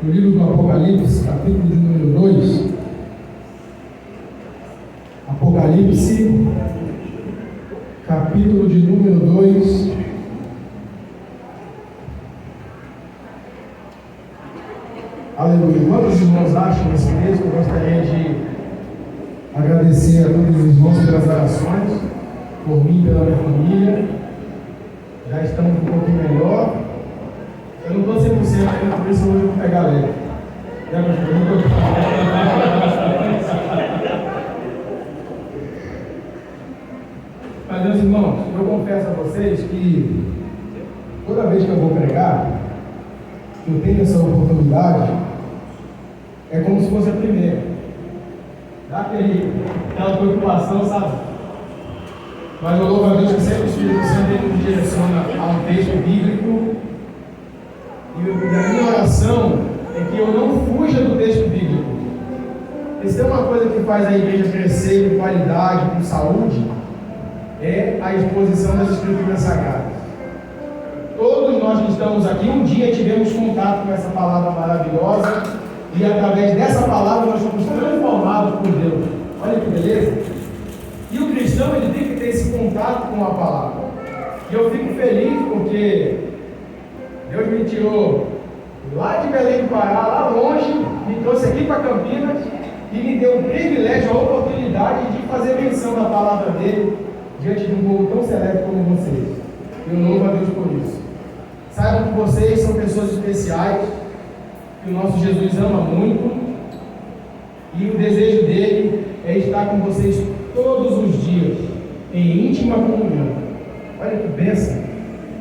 no livro do Apocalipse, capítulo de número 2. Apocalipse, capítulo de número 2. Aleluia. Quantos irmãos acham nesse texto? Eu gostaria de agradecer a todos os irmãos pelas orações, por mim e pela minha família. Já estamos um pouquinho melhor. Eu não estou 100% ainda, por isso eu vou pegar leve. Mas, meus irmãos, eu confesso a vocês que toda vez que eu vou pregar, eu tenho essa oportunidade, é como se fosse a primeira. Dá aquela preocupação, sabe? Mas eu louvo a Deus que sempre o Espírito Santo me direciona a um texto bíblico. E a minha oração é que eu não fuja do texto bíblico. Porque se tem uma coisa que faz a igreja crescer com qualidade, com saúde, é a exposição das Escrituras Sagradas. Todos nós que estamos aqui, um dia tivemos contato com essa palavra maravilhosa e através dessa palavra nós somos transformados por Deus. Olha que beleza! E o cristão, ele tem que ter esse contato com a palavra. E eu fico feliz porque Deus me tirou lá de Belém do Pará, lá longe, me trouxe aqui para Campinas e me deu o privilégio, a oportunidade de fazer menção da palavra dele diante de um povo tão seleto como vocês. Eu louvo a Deus por isso. Saibam que vocês são pessoas especiais, que o nosso Jesus ama muito, e o desejo dele é estar com vocês todos os dias, em íntima comunhão. Olha que bênção!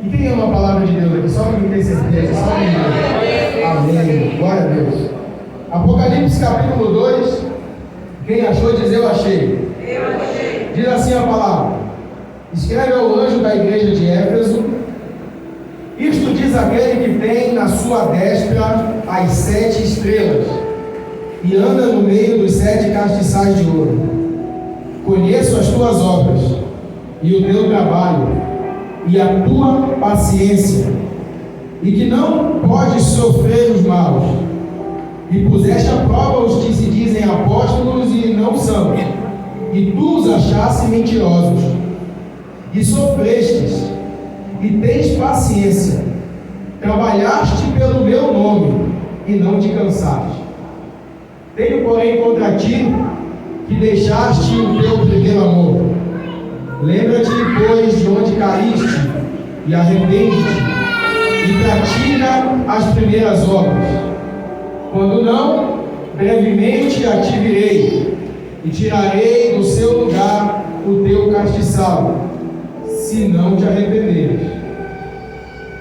E quem ama a palavra de Deus aqui? Só para me ter certeza, só para mim. Amém. Glória a Deus. Apocalipse capítulo 2. Quem achou diz eu achei. Eu achei. Diz assim a palavra: escreve ao anjo da igreja de Éfeso: isto diz aquele que tem na sua destra as 7 estrelas e anda no meio dos 7 castiçais de ouro. Conheço as tuas obras e o teu trabalho e a tua paciência, e que não podes sofrer os maus, e puseste à prova os que se dizem apóstolos e não são, e tu os achaste mentirosos, e sofrestes, e tens paciência, trabalhaste pelo meu nome, e não te cansaste. Tenho, porém, contra ti, que deixaste o teu primeiro amor. Lembra-te, pois, de onde caíste, e arrepende-te, e pratica as primeiras obras. Quando não, brevemente a te virei, e tirarei do seu lugar o teu castiçal, se não te arrependeres.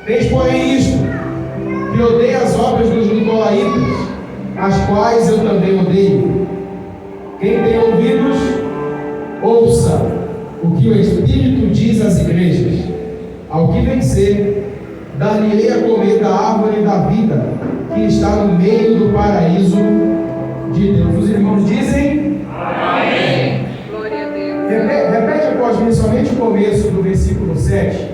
Tens, porém, isto, que odeio as obras dos nicolaítas, as quais eu também odeio. Quem tem ouvidos, ouça o que o Espírito diz às igrejas. Ao que vencer, dar-lhe-ei a comer da árvore da vida, que está no meio do paraíso de Deus. Os irmãos dizem amém. Glória a Deus. Repete após mim somente o começo do versículo 7.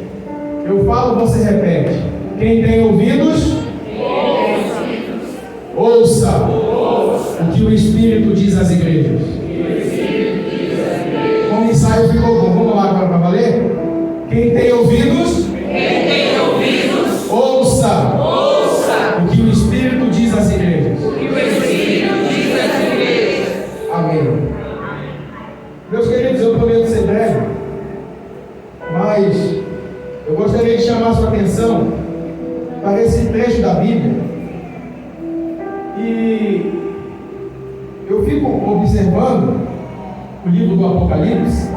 Eu falo, você repete. Quem tem ouvidos, ouça o que o Espírito diz às igrejas. Como o ensaio ficou bom. Vamos lá agora para valer? Quem tem ouvidos, ouça o que o Espírito diz às igrejas. Amém. Meus queridos, eu prometo ser breve, mas eu gostaria de chamar a sua atenção para esse trecho da Bíblia. E eu fico observando o livro do Apocalipse,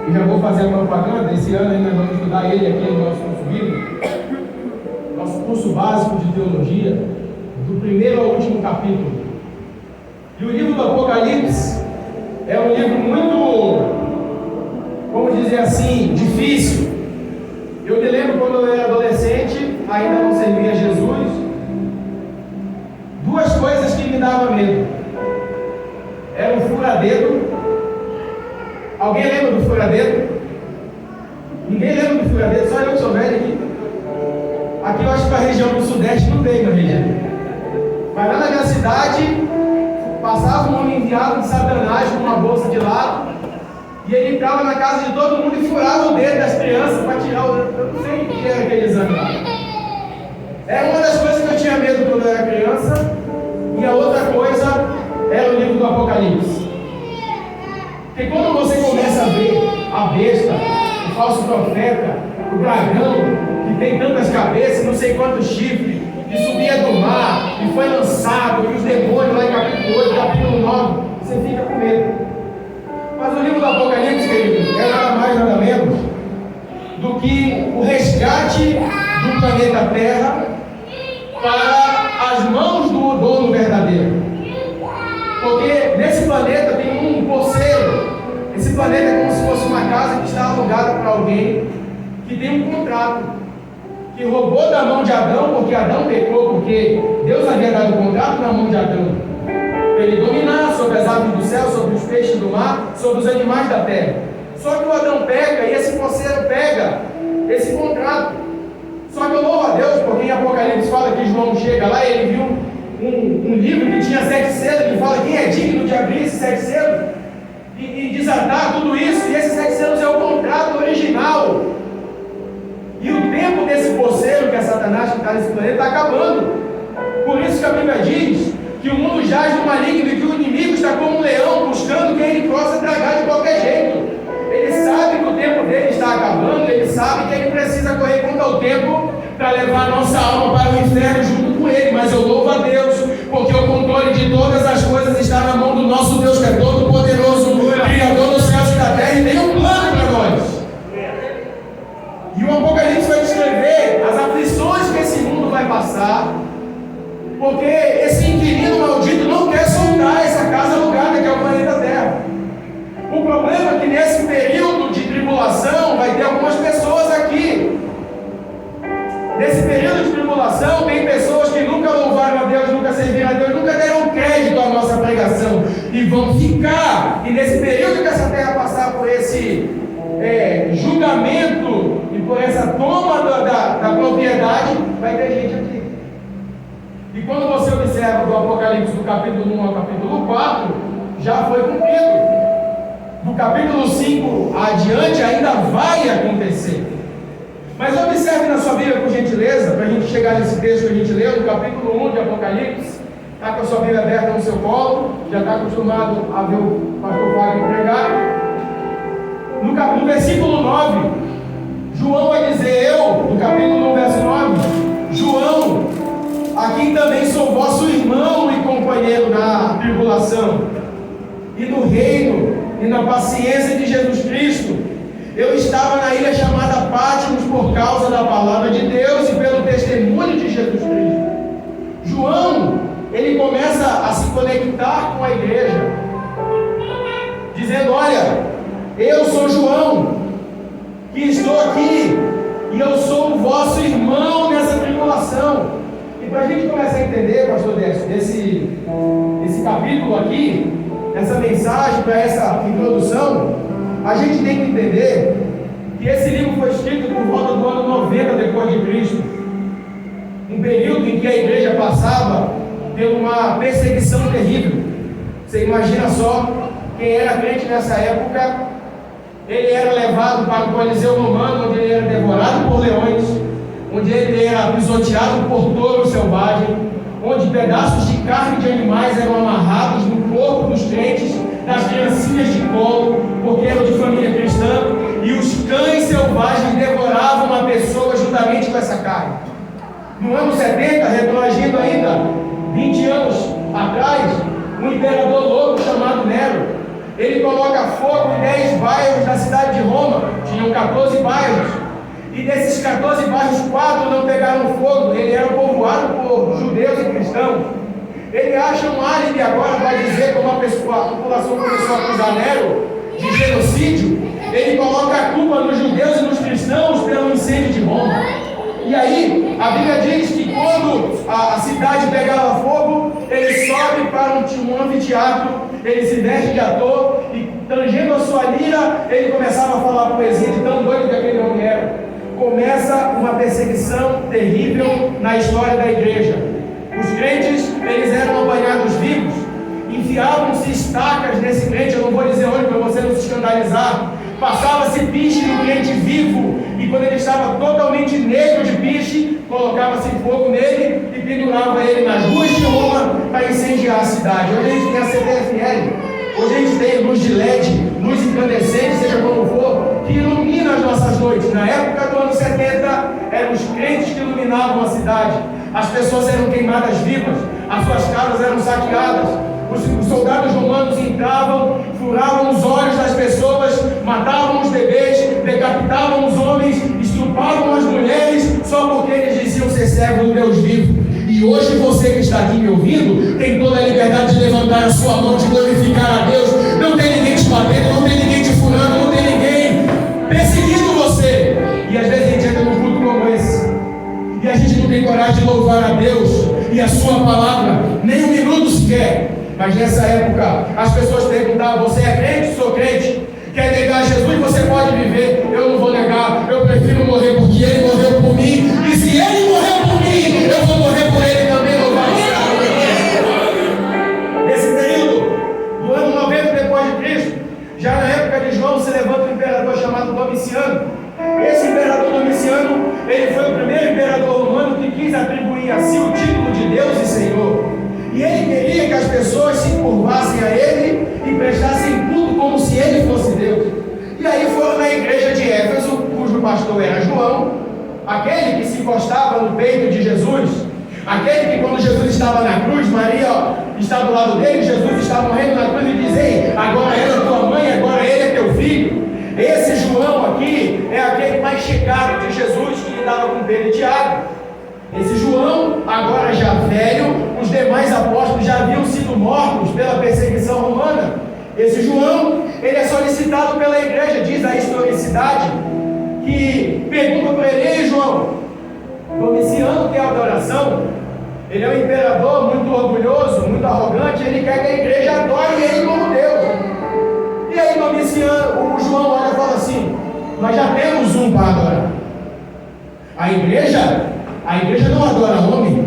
e já vou fazer a propaganda. Esse ano ainda vamos estudar ele aqui no nosso curso bíblico, nosso curso básico de teologia, do primeiro ao último capítulo. E o livro do Apocalipse é um livro muito, vamos dizer assim, difícil. Eu me lembro quando eu era adolescente, ainda não servia a Jesus, duas coisas que me davam medo. Era o furadedo. Alguém lembra do furadedo? Ninguém lembra do furadedo, só eu que sou velho aqui. Aqui eu acho que a região do Sudeste não tem na região. Mas lá na minha cidade, passava um homem enviado de Satanás com uma bolsa de lado, e ele entrava na casa de todo mundo e furava o dedo das crianças para tirar o... Eu não sei o que era aquele exame lá. Era uma das coisas que eu tinha medo quando eu era criança, e a outra coisa era o livro do Apocalipse. Porque quando você começa a ver a besta, o falso profeta, o dragão, que tem tantas cabeças, não sei quantos chifres, que subia do mar, e foi lançado, e os demônios lá em capítulo 8, capítulo 9, você fica com medo. Mas o livro do Apocalipse, querido, é nada mais nada menos do que o resgate do planeta Terra para as mãos do dono verdadeiro. Porque nesse planeta tem um poceiro. Esse planeta é como se fosse uma casa que está alugada para alguém que tem um contrato, que roubou da mão de Adão, porque Adão pecou, porque Deus havia dado o contrato na mão de Adão. Ele dominar sobre as aves do céu, sobre os peixes do mar, sobre os animais da terra. Só que o Adão pega e esse poceiro pega esse contrato. Só que eu louvo a Deus, porque em Apocalipse fala que João chega lá e ele viu um livro que tinha 7 selos, ele fala quem é digno de abrir esses 7 selos e desatar tudo isso, e esses 7 selos é o contrato original. E o tempo desse poceiro, que é Satanás que está nesse planeta, está acabando. Por isso que a Bíblia diz que o mundo jaz no maligno e que o inimigo está como um leão buscando quem ele possa tragar de qualquer jeito. Ele sabe que o tempo dele está acabando, ele sabe que ele precisa correr contra o tempo para levar a nossa alma para o inferno junto com ele. Mas eu louvo a Deus, porque o controle de todas as coisas está na mão do nosso Deus, que é todo poderoso, Criador dos céus e da terra, e tem um plano para nós. E o Apocalipse vai descrever as aflições que esse mundo vai passar, porque esse inquilino maldito não quer soltar essa casa alugada que é o planeta Terra. O problema é que nesse período de tribulação vai ter algumas pessoas aqui. Nesse período de tribulação tem pessoas que nunca louvaram a Deus, nunca serviram a Deus, nunca deram crédito à nossa pregação e vão ficar. E nesse período que essa terra passar por esse julgamento e por essa toma da propriedade, vai ter gente aqui. E quando você observa do Apocalipse do capítulo 1 ao capítulo 4, já foi cumprido. Do capítulo 5 adiante ainda vai acontecer. Mas observe na sua Bíblia, por gentileza, para a gente chegar nesse texto que a gente leu, no capítulo 1 de Apocalipse. Está com a sua Bíblia aberta no seu colo, já está acostumado a ver o pastor Wagner pregar. No versículo 9, João vai dizer, no capítulo 1, verso 9, João, aqui também sou vosso irmão e companheiro na tribulação, e no reino, e na paciência de Jesus Cristo. Eu estava na ilha chamada Patmos por causa da palavra de Deus e pelo testemunho de Jesus Cristo. João, ele começa a se conectar com a igreja, dizendo, olha, eu sou João, que estou aqui, e eu sou o vosso irmão nessa tribulação. E para a gente começar a entender, pastor Décio, esse capítulo aqui, essa mensagem, para essa introdução, a gente tem que entender que esse livro foi escrito por volta do ano 90 depois de Cristo, um período em que a igreja passava por uma perseguição terrível. Você imagina só, quem era crente nessa época, ele era levado para o Coliseu Romano, onde ele era devorado por leões, onde ele era pisoteado por touro selvagem, onde pedaços de carne de animais eram amarrados no corpo dos crentes, das criancinhas de colo, porque eram de família cristã, e os cães selvagens devoravam a pessoa juntamente com essa carne. No ano 70, retroagindo ainda 20 anos atrás, um imperador louco chamado Nero, ele coloca fogo em 10 bairros da cidade de Roma. Tinham 14 bairros, e desses 14 bairros, 4 não pegaram fogo. Ele era povoado por judeus e cristãos. Ele acha um álibi agora para dizer como a população começou a acusar Nero de genocídio. Ele coloca a culpa nos judeus e nos cristãos pelo incêndio de Roma. E aí, a Bíblia diz que quando a cidade pegava fogo, ele sobe para um anfiteatro, ele se veste de ator e, tangendo a sua lira, ele começava a falar poesia de tão doido que aquele homem era. Começa uma perseguição terrível na história da igreja. Os crentes, eles eram apanhados vivos, enfiavam-se estacas nesse crente, eu não vou dizer onde para você não se escandalizar, passava-se piche no crente vivo, e quando ele estava totalmente negro de piche, colocava-se fogo nele e pendurava ele nas ruas de Roma para incendiar a cidade. Hoje a gente tem a CPFL, hoje a gente tem luz de LED, luz incandescente, seja como for, que ilumina as nossas noites. Na época do ano 70, eram os crentes que iluminavam a cidade. As pessoas eram queimadas vivas, as suas casas eram saqueadas. Os soldados romanos entravam, furavam os olhos das pessoas, matavam os bebês, decapitavam os homens, estrupavam as mulheres, só porque eles diziam ser servos do Deus vivo. E hoje você que está aqui me ouvindo, tem toda a liberdade de levantar a sua mão, de glorificar a Deus. Não tem ninguém te batendo, não tem ninguém te furando, não tem ninguém perseguindo você. E às vezes a gente entra num culto como esse, e a gente não tem coragem de louvar a Deus e a sua palavra, nem um minuto sequer. Mas nessa época, as pessoas perguntavam: você é crente? Sou crente. Quer negar Jesus? Você pode viver. Eu não vou negar, eu prefiro morrer porque Ele morreu por mim. E se Ele morreu por mim, eu vou morrer por Ele também. Louvado seja. Nesse período, do ano 90 depois de Cristo, já na época de João, se levanta um imperador chamado Domiciano. Esse imperador Domiciano, ele foi o primeiro imperador romano que quis atribuir a si o título de Deus e Senhor. E ele queria que as pessoas se curvassem a ele e prestassem culto como se ele fosse Deus. E aí foram na igreja de Éfeso, cujo pastor era João, aquele que se encostava no peito de Jesus, aquele que quando Jesus estava na cruz, Maria está do lado dele, Jesus está morrendo na cruz e diz: ei, agora ela é tua mãe, agora ele é teu filho. Esse João aqui é aquele mais chegado de Jesus que andava com Pedro e Tiago. Esse João, agora já velho, os demais apóstolos já haviam sido mortos pela perseguição romana. Esse João, ele é solicitado pela igreja, diz a historicidade, que pergunta para ele: ei João, Domiciano quer adoração? Ele é um imperador muito orgulhoso, muito arrogante, ele quer que a igreja adore ele como Deus. E aí Domiciano, o João olha e fala assim: nós já temos um para adorar. A igreja não adora homem,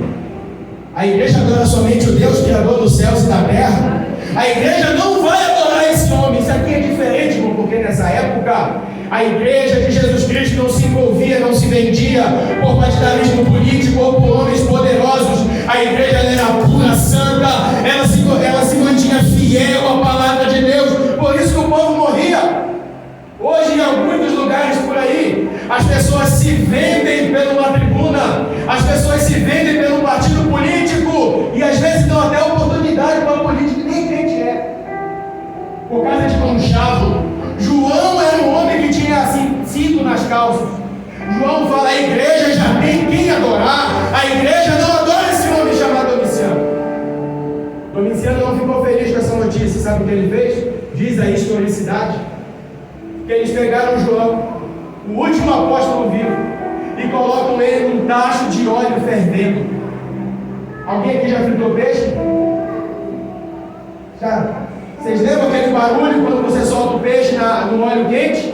a igreja adora somente o Deus Criador dos céus e da terra. A igreja não vai adorar esse homem. Isso aqui é diferente, porque nessa época a igreja de Jesus Cristo não se envolvia, não se vendia por partidarismo político ou por homens poderosos. A igreja era pura, santa, ela se mantinha fiel à palavra de Deus, por isso que o povo morria. Hoje em alguns lugares por aí, as pessoas se vendem por uma tribuna, as pessoas se vendem pelo partido político, e às vezes dão até oportunidade para político que nem crente é, por causa de conchavo. João era um homem que tinha assim, cinto nas calças. João fala: a igreja já tem quem adorar, a igreja não adora esse homem chamado Domiciano. Domiciano não ficou feliz com essa notícia. Sabe o que ele fez? Diz a historicidade que eles pegaram João, o último apóstolo vivo, e colocam ele num tacho de óleo fervendo. Alguém aqui já fritou peixe? Já? Vocês lembram aquele barulho quando você solta o peixe no óleo quente?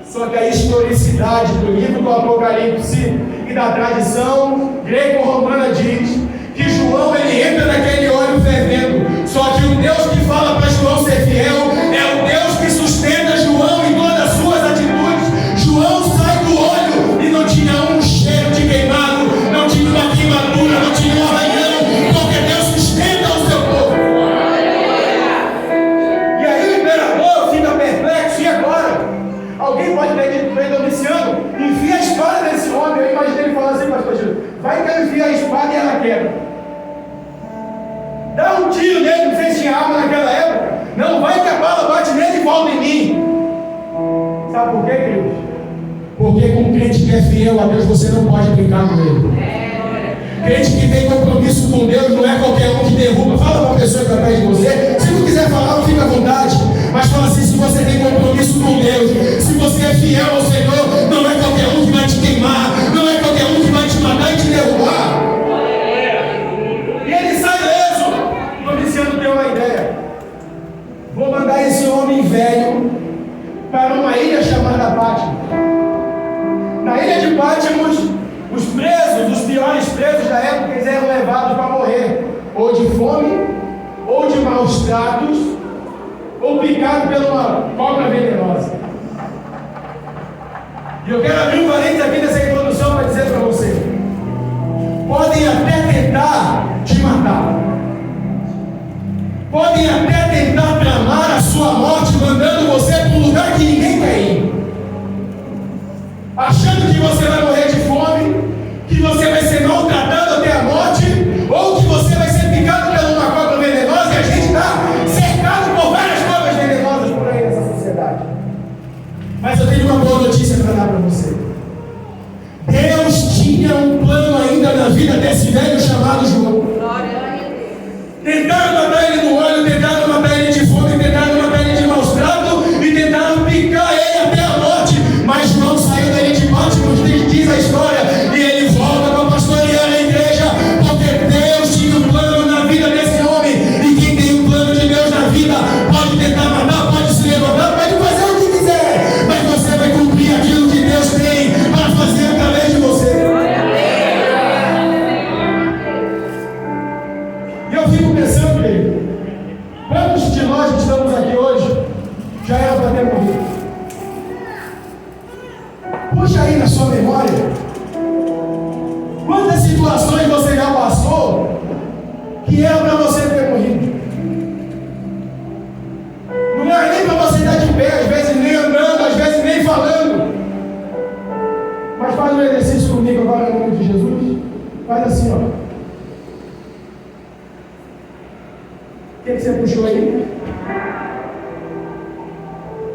Só que a historicidade do livro do Apocalipse e da tradição greco-romana diz que João, ele entra naquele óleo fervendo. Só que o Deus que fala para João ser fiel é o Deus que sustenta João em todas as suas atitudes. João sai do óleo e não tinha um cheiro de queimado, não tinha uma queimadura, não tinha um arranhão, porque Deus sustenta o seu povo. E aí o imperador fica perplexo: e agora? Alguém pode ter dito para Domiciano: enfia a espada nesse homem. Eu imaginei ele falando assim: pastor Gil, vai que eu enfio a espada e ela quebra. Dá um tiro nele, não sei se tinha arma naquela época. Não, vai que a bala bate nele e volta em mim. Sabe por quê, queridos? Porque com um crente que é fiel a Deus, você não pode brincar com ele. Crente que tem compromisso com Deus não é qualquer um que derruba. Fala para uma pessoa que está perto de você. Se não quiser falar, fica à vontade. Mas fala assim: se você tem compromisso com Deus, se você é fiel ao Senhor, não é qualquer um que vai te queimar, não é qualquer um que vai te matar e te derrubar. E ele sai leso. Domiciano tem uma ideia: vou mandar esse homem velho para uma ilha chamada Pátimo. Na ilha de Pátmos, os presos, os piores presos da época, eles eram levados para morrer, ou de fome, ou de maus tratos, ou picado por uma cobra venenosa. E eu quero abrir um parênteses aqui nessa introdução para dizer para você: podem até tentar te matar, podem até tentar tramar a sua morte, mandando você para um lugar que ninguém quer ir, achando que você vai morrer de fome, que você vai ser maltratado até a morte, ou que você vai ser picado por uma cobra venenosa. E a gente está cercado por várias cobras venenosas por aí nessa sociedade. Mas eu tenho uma boa notícia para dar para você: Deus tinha um plano ainda na vida desse velho chamado João. Tentaram matar ele no olho, tentaram matar ele de fome, tentaram matar ele de maus tratos e tentaram picar ele até a morte. Mas João saiu dele de morte, nos diz a história, e ele volta para pastorear a igreja, porque Deus tinha um plano na vida desse homem. E quem tem um plano de Deus na vida pode tentar matar, pode se levantar, pode fazer o que quiser, mas você vai cumprir aquilo que Deus tem para fazer através de você. E eu fico pensando, querido, quantos de nós que estamos aqui hoje já era para ter morrido? Puxa aí na sua memória quantas situações você já passou que era para você ter morrido. Não era nem para você estar de pé, às vezes nem andando, às vezes nem falando. Mas faz um exercício comigo agora no nome de Jesus. Faz assim, ó. O que você puxou aí?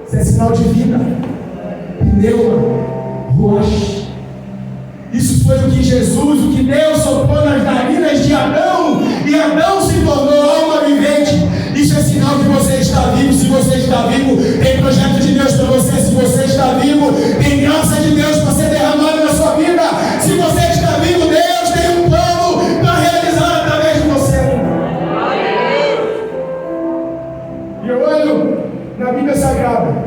Isso é sinal de vida. Pneuma. Ruach. Isso foi o que Jesus, o que Deus soprou nas narinas de Adão, e Adão se tornou alma vivente. Isso é sinal que você está vivo. Se você está vivo, tem projeto de Deus para você. Se você está vivo, tem graça de Deus para ser derramada na sua vida. Se você está vivo, Deus tem um plano para realizar através de você. E eu olho na Bíblia Sagrada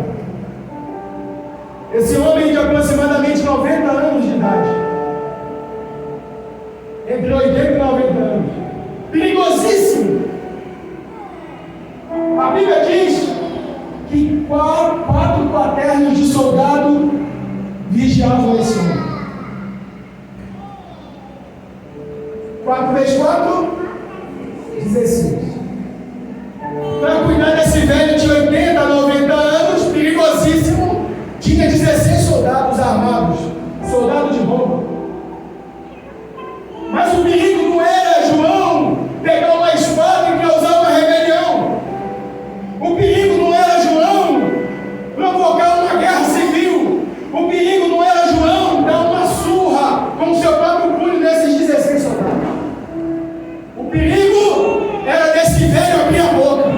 esse homem de aproximadamente 90 anos de idade, entre 80 e 90 anos, perigosíssimo. A Bíblia diz que 4 quaternos de soldado vigiavam esse homem. 4 vezes 4, 16. Para cuidar desse velho de 80 a 90 anos, perigosíssimo, tinha 16 soldados armados, soldados de Roma. Mas o perigo não era João pegar uma espada e causar uma rebelião. O perigo não era João provocar uma guerra civil. O perigo não era João dar uma surra com o seu próprio punho nesses 16 soldados. O perigo era desse velho abrir a boca,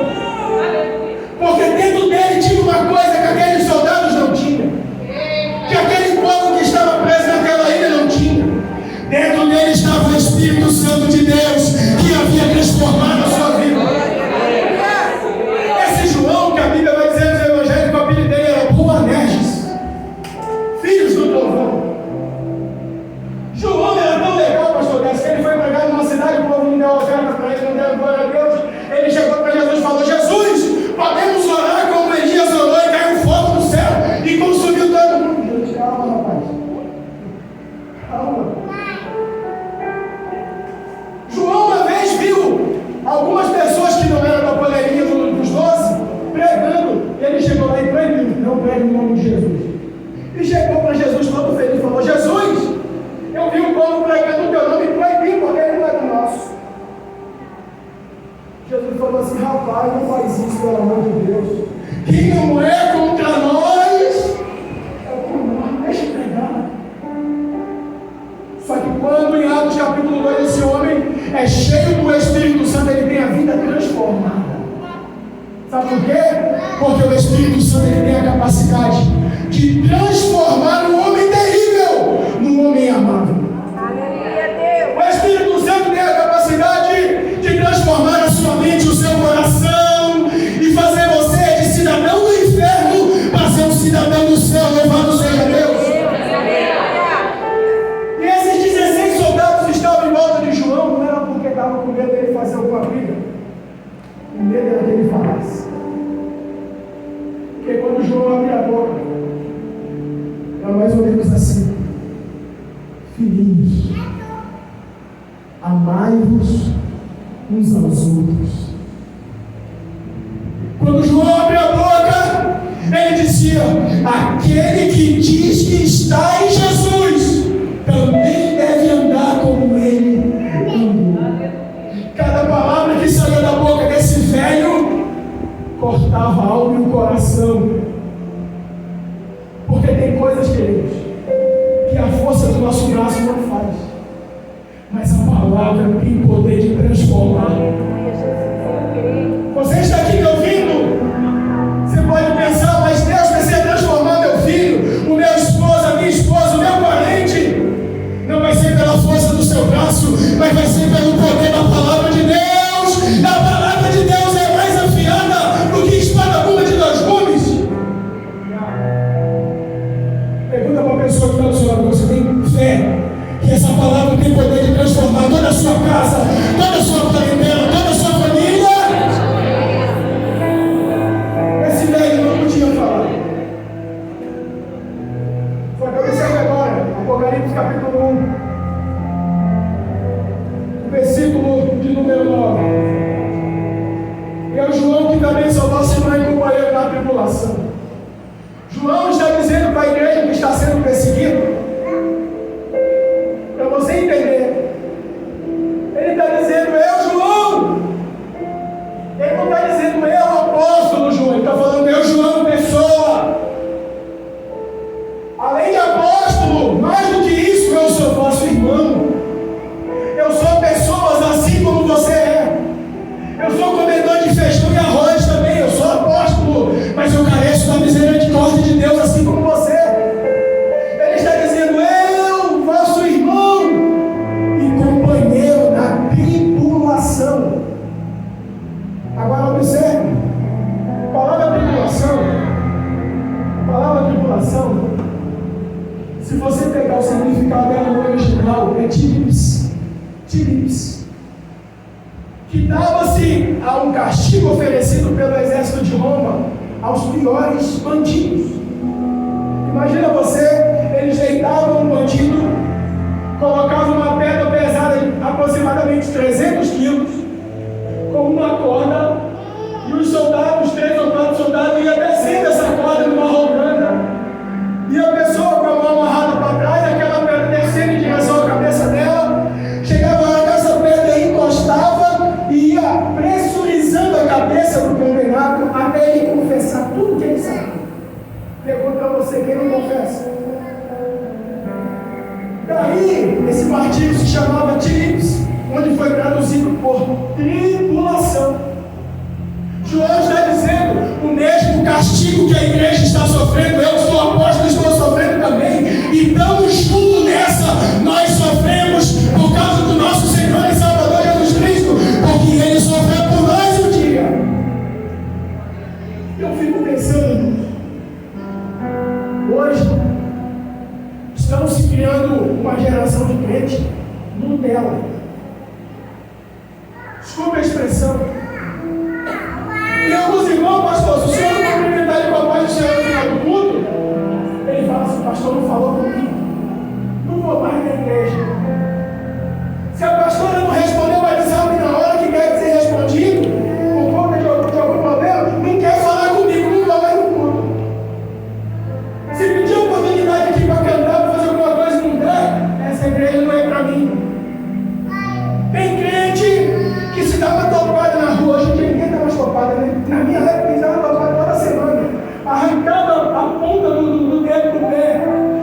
porque dentro dele tinha uma coisa que aqueles soldados não tinham, que aquele povo que estava preso naquela ilha não tinha. Dentro dele estava o Espírito Santo de Deus, que havia transformado a sua vida. Esse João, que a Bíblia vai dizer no Evangelho, que o apelido dele era Boanerges, filhos do trovão. João era tão legal, pastor Décio, que ele foi pregar numa cidade, o povo não deu oferta para ele, não deu glória a Deus. Ele chegou para Jesus e falou: Jesus, podemos orar como Elias orou e caiu fogo do céu e consumiu todo mundo. Jesus, calma, rapaz. Calma. João uma vez viu algumas pessoas que não eram da poleirinha dos 12 pregando. Ele chegou lá e pregou: não pregue no nome de Jesus. E chegou para Jesus todo feliz e falou: Jesus, eu vi um povo pregando o teu nome e proibi, porque ele não é do nosso. Jesus falou assim: rapaz, não faz isso, pelo amor de Deus. Quem não é contra nós é por nós, deixa eu pregar. Só que quando em Atos capítulo 2 esse homem é cheio do Espírito Santo, ele tem a vida transformada. Sabe por quê? Porque o Espírito Santo ele tem a capacidade de transformar um homem terrível num homem amável. O Espírito Santo tem a capacidade de transformar a sua mente, o seu coração, e fazer você de cidadão do inferno para ser um cidadão do céu. Louvado seja Deus. E esses 16 soldados estavam em volta de João. é mais ou menos assim: filhinhos, amai-vos uns aos outros. Quando João abre a boca, ele dizia: aquele que diz que está em Jesus também deve andar como ele andou. Cada palavra que saía da boca desse velho cortava a alma e o coração. Porque tem coisas, queridos, que a força do nosso braço não faz, mas a palavra tem poder de transformar. Você está aqui me ouvindo? Você pode pensar: mas Deus precisa transformar meu filho, o meu esposo, a minha esposa, o meu parente. Não vai ser pela força do seu braço, mas vai ser pelo poder da palavra de Deus. A palavra de Deus é mais afiada do que espada aguda de 2 gumes. Pergunta para a pessoa que está do seu lado: você tem fé que essa palavra tem poder de transformar toda a sua casa, toda a sua parentela, toda a sua família? Esse velho não podia falar. Só que eu observe agora, Apocalipse capítulo 1, versículo de número 9. E é o João que também salvou a irmã e companheiro na tribulação. João está dizendo para a igreja que está sendo perseguida, para você entender. Ele está dizendo: eu, João. Ele não está dizendo eu, apóstolo João. Ele está falando eu, João, pessoa. Além de apóstolo, mais do que isso, eu sou vosso irmão. Eu sou pessoas assim como você é. Eu sou comedor de feijão e arroz também. Eu sou apóstolo, mas eu careço da misericórdia de Deus assim como você. Ele está dizendo: eu, vosso irmão e companheiro na tribulação. Agora observe, a palavra tribulação, se você pegar o significado dela no original, é tirips, que dava-se a um castigo oferecido pelo exército de Roma aos piores bandidos. Imagina você, eles deitavam um bandido, colocavam uma pedra pesada de aproximadamente 300 quilos, com uma corda, e os soldados, 3 ou 4 soldados, iam descendo essa corda numa rolana, e a pessoa com a mão amarrada para trás, aquela pedra descendo em direção à cabeça dela, chegava lá que essa pedra encostava e ia pressurizando a cabeça do condenado até ele confessar tudo que ele sabe. Pergunto para você: quem não confessa? Daí, esse martírio se chamava tirips, onde foi traduzido por tribulação. João está dizendo: o mesmo castigo que a igreja está sofrendo, eu sou apóstolo, estou sofrendo também. E estamos juntos nessa. Nós sofremos por causa do nosso Senhor e Salvador Jesus Cristo, porque Ele sofreu por nós um dia. Eu fico pensando, hoje estamos se criando uma geração de crente Nutella. Desculpa a expressão. E alguns irmãos: pastor, se o senhor não cumprimentar ele com a paz do Senhor no final do culto, ele fala assim: pastor não falou comigo, não vou mais na igreja. Se a pastora não respondeu o WhatsApp na hora que quer ser respondido, por conta de algum problema, não quer falar comigo, não vou mais no culto. Se pedir oportunidade aqui para cantar, para fazer alguma coisa e não der, essa igreja não é para mim. Tem crente que se dá uma topada na rua. Hoje em dia ninguém dá mais topada, né? Na minha época eles davam topada toda semana, arrancava a ponta do dedo do pé,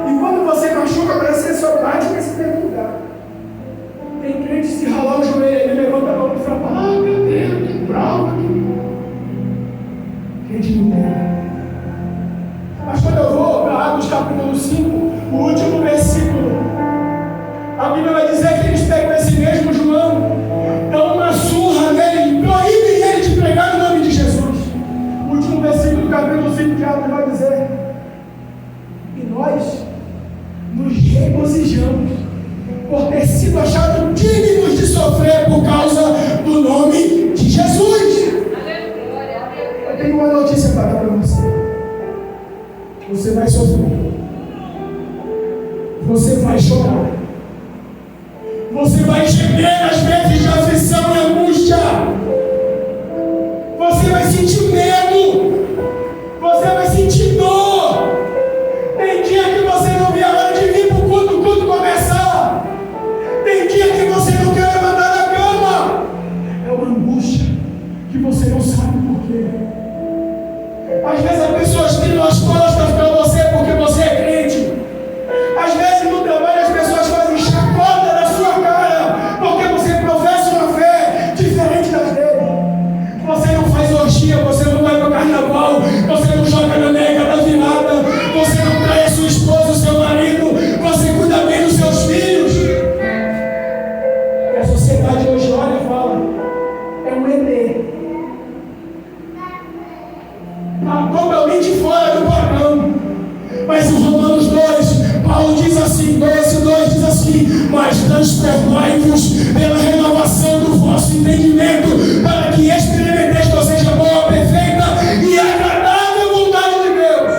e quando você machuca, parece que você só bate nesse mesmo lugar. Tem crente que se ralar o joelho, ele levanta a mão e fala: ah, meu Deus, que prova aqui. Crente não tem. Mas quando eu vou para Atos capítulo 5, o último versículo, a Bíblia vai dizer que eles pegam esse mesmo João, dão uma surra nele, proíbem ele de pregar o nome de Jesus. O último versículo do capítulo 5 de Atos vai dizer: e nós nos regozijamos por ter sido achados dignos de sofrer por causa do nome de Jesus. Eu tenho uma notícia para dar para você: você vai sofrer, você vai chorar. Você vai gemer às vezes de aflição e angústia. Você vai sentir medo. Você vai sentir dor. Tem dia que você não vê a hora de vir para o culto começar. Tem dia que você não quer levantar da cama. É uma angústia que você não sabe por quê. Às vezes as pessoas tiram as costas para você porque você é crente. Às vezes no trabalho as pessoas fazem chacota na sua cara porque você professa uma fé diferente das dele. Você não faz orgia, você não vai para o carnaval, você não joga na nega da virada, você não trai a sua esposa, o seu marido, você cuida bem dos seus filhos. E a sociedade hoje olha e fala, é um ET. Está totalmente fora do padrão. Mas em Romanos 2, Paulo diz assim, 12:2 diz assim, mas transformai-vos pela renovação do vosso entendimento, para que experimenteis qual seja a boa, perfeita e agradável vontade de Deus.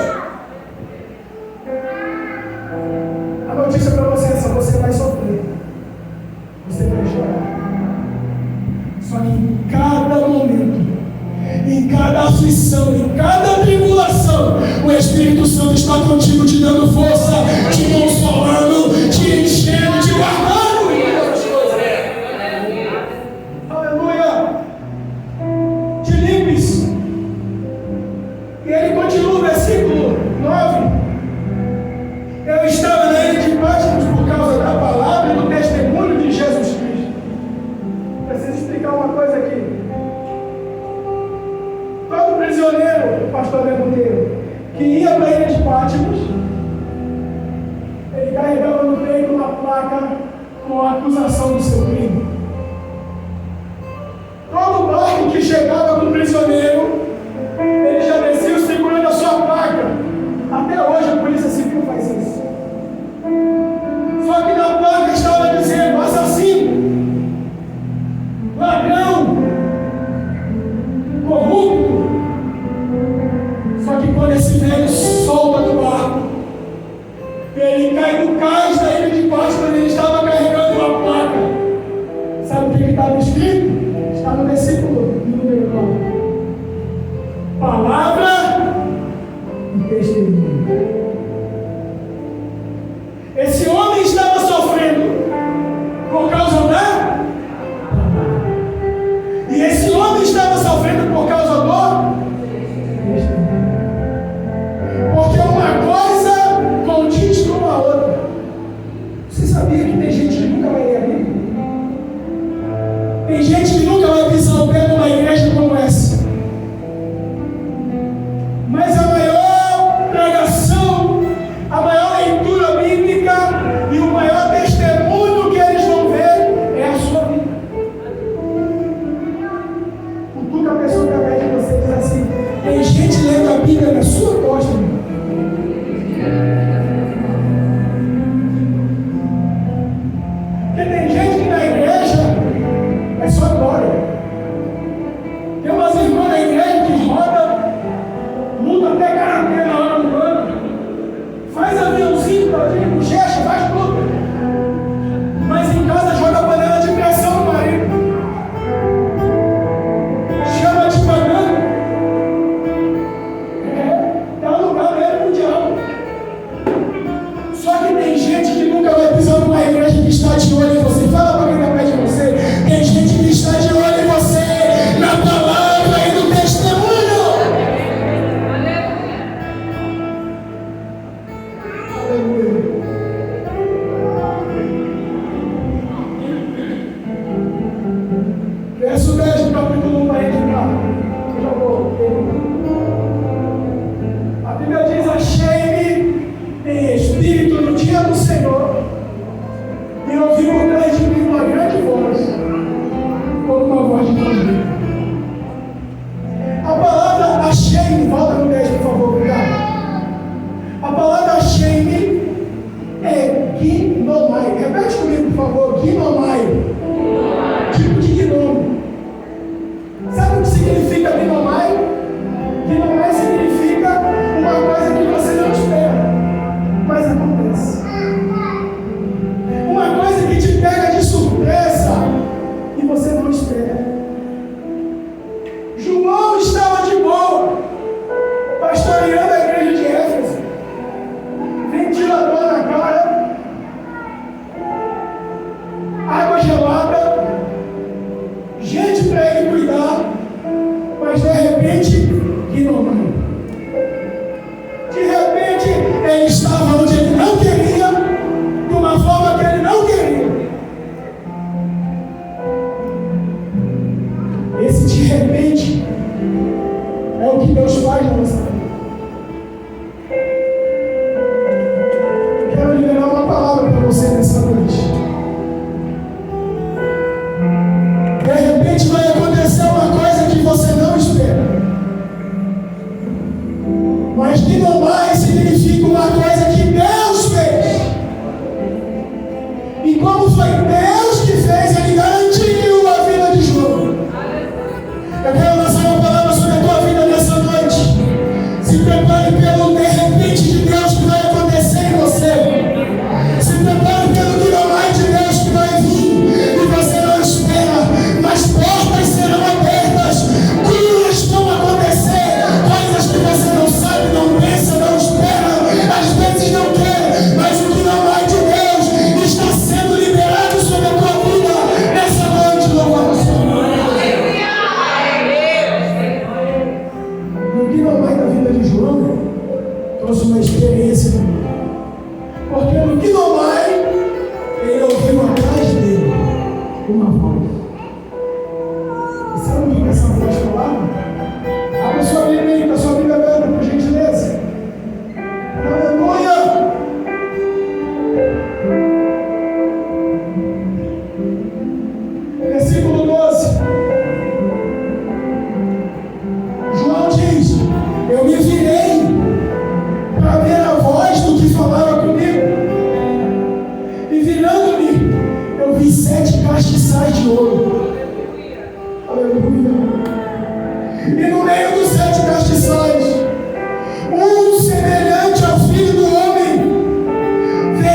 A notícia para você é essa, você vai sofrer, você vai chorar. Só que em cada momento, em cada aflição, em cada tribulação, o Espírito Santo está contigo, te dando força, te consolando, te enchendo, te guardando. Aleluia! Filipes, e ele continua o versículo 9. Eu estava na ilha de Patmos por causa da palavra e do testemunho de Jesus Cristo. Preciso explicar uma coisa aqui. Todo prisioneiro, pastor Monteiro, que ia para a ilha de Patmos, ele carregava no peito uma placa com a acusação do seu crime. Todo barco que chegava com o prisioneiro, ele já descia segurando a sua placa. Até hoje a polícia civil faz isso. Só que na placa estava dizendo assassino, ladrão, corrupto. Só que quando esse velho solta do barco, ele cai no cais da ilha de Páscoa, ele estava carregando uma placa. Sabe o que estava escrito? Está no versículo número 9. Palavra e testemunho. Esse homem estava sofrendo por causa da palavra. E esse homem estava sofrendo por causa do testemunho. Porque uma coisa condiz com a outra. Você sabia que tem gente que nunca vai ler a Bíblia? Tem gente que nunca vai pisar o pé numa igreja como essa. Mas a maior pregação, a maior leitura bíblica e o maior testemunho que eles vão ver é a sua vida. Cutuca a pessoa que está perto de você e diz assim: tem gente lendo a Bíblia na sua costa, irmão. Porque tem gente que na igreja é só glória. Tem umas irmãs na igreja que roda, luta até karatê na hora do ano, faz aviãozinho para vir com gesto, faz tudo. Mas em casa joga panela de pressão no marido, chama de pagano. É um lugar mesmo pro diabo. Só que tem gente que nunca vai pisar numa igreja que está de olho em você. Fala para quem está perto de você. Tem gente que está de olho em você, na palavra e no testemunho. Aleluia. Verso 10 do capítulo 1 para entrar. Eu já vou terminar. A Bíblia diz: achei-me em espírito no dia do Senhor, e ouvi por trás de mim uma grande voz, como uma voz de trombeta. A palavra achei-me, volta no 10, por favor, obrigado. A palavra achei-me é ginomai. Repete comigo, por favor, ginomai. Tipo de gnomo. Sabe o que significa ginomai? Ginomai significa uma coisa que você não espera, mas acontece.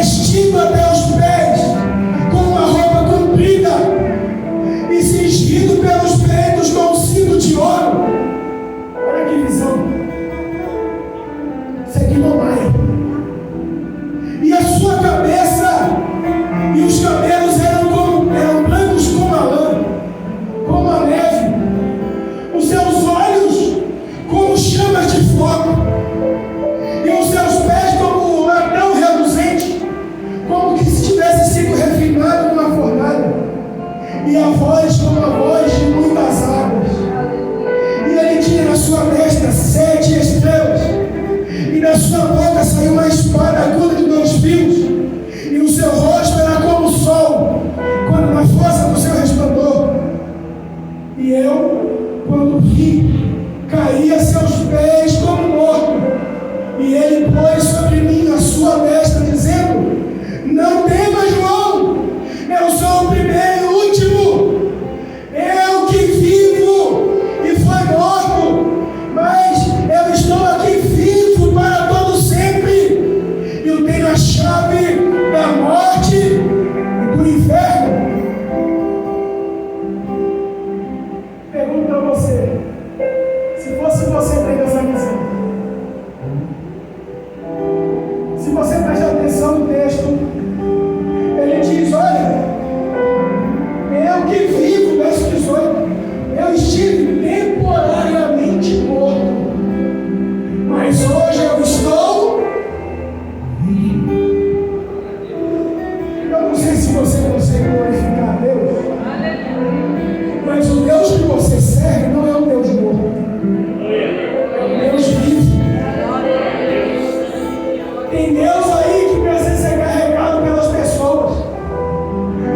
vestido até os pés, com uma roupa comprida, e cingido pelos peitos com um cinto de ouro. Olha que visão. Isso aqui não vai. E a sua cabeça e os cabelos eram brancos como a lã, como a neve. Os seus olhos como chamas de fogo, e os seus pés como um latão reluzente, como que se tivesse sido refinado numa fornalha, e a voz como a voz de muitas águas. E ele tinha na sua destra 7 estrelas, e da sua boca saiu uma espada aguda de 2 fios, e o seu rosto era como o sol, quando na força do seu resplandor. E eu, quando vi, caí a seus pés como morto, e ele pôs sobre mim a sua destra, dizendo: não temas, João, eu sou o primeiro e o último, eu que vivo e fui morto, mas eu estou aqui vivo para todo sempre, e eu tenho a chave da morte e do inferno. Pergunto para você, se fosse você tendo essa visão, se você prestar atenção no texto, ele diz: olha, eu que vivo, verso 18, eu estive temporariamente morto, mas hoje eu estou vivo. Eu não sei se você consegue glorificar a Deus, mas o Deus que você serve não é um Deus morto, é um Deus vivo. Tem Deus aí que precisa ser carregado pelas pessoas.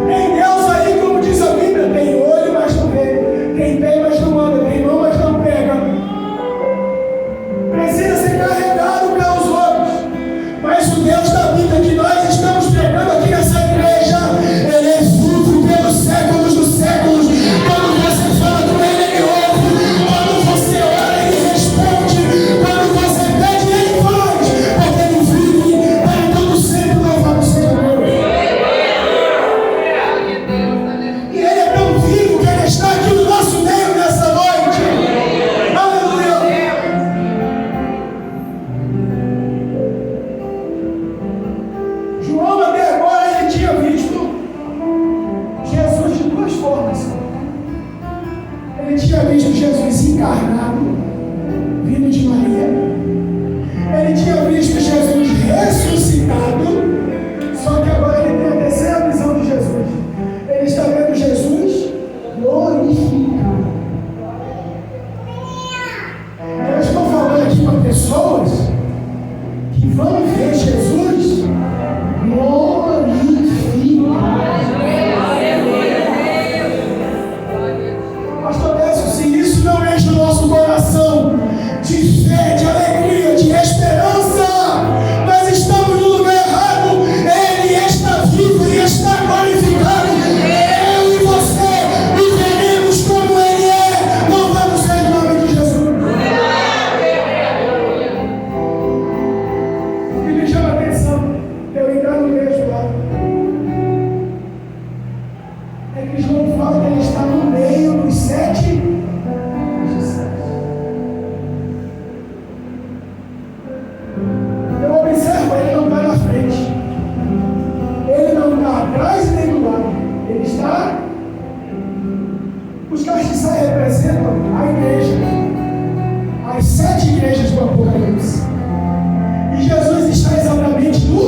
Tem Deus aí, como diz a Bíblia, tem olho, mas não vê, tem pé, mas não anda, tem mão, mas não pega. Precisa ser carregado pelos outros. Mas o Deus da Bíblia que nós estamos pregando aqui nessa igreja, ele é vivo pelos séculos dos séculos. Quando você fala com ele, ele ouve. Quando você ora, ele responde. Quando você pede, ele faz. Porque ele vive para todo sempre. Louvado seja Deus. E ele é tão vivo que ele está aqui no nosso meio nessa noite. Aleluia. João até agora ele tinha visto Jesus de 2 formas. Ele tinha visto Jesus encarnado, vindo de Maria. Ele tinha visto Jesus ressuscitado. Só que agora ele tem a terceira visão de Jesus. Ele está vendo Jesus glorificado. Eu estou falando aqui para pessoas que vão ver Jesus glorificado. Pastor Décio, se isso não enche o nosso coração de fé, de alegria, de esperança, nós estamos no lugar errado. Ele está vivo e está glorificado. Eu e você viveremos como ele é. Louvado seja o nome de Jesus. O que me chama a atenção, eu entrar no texto lá, é que João fala que ele está no meio dos 7. Eu observo, ele não está na frente, ele não está atrás e nem do lado, ele está. Os castiçais representam a igreja, as 7 igrejas do Apocalipse, e Jesus está exatamente no.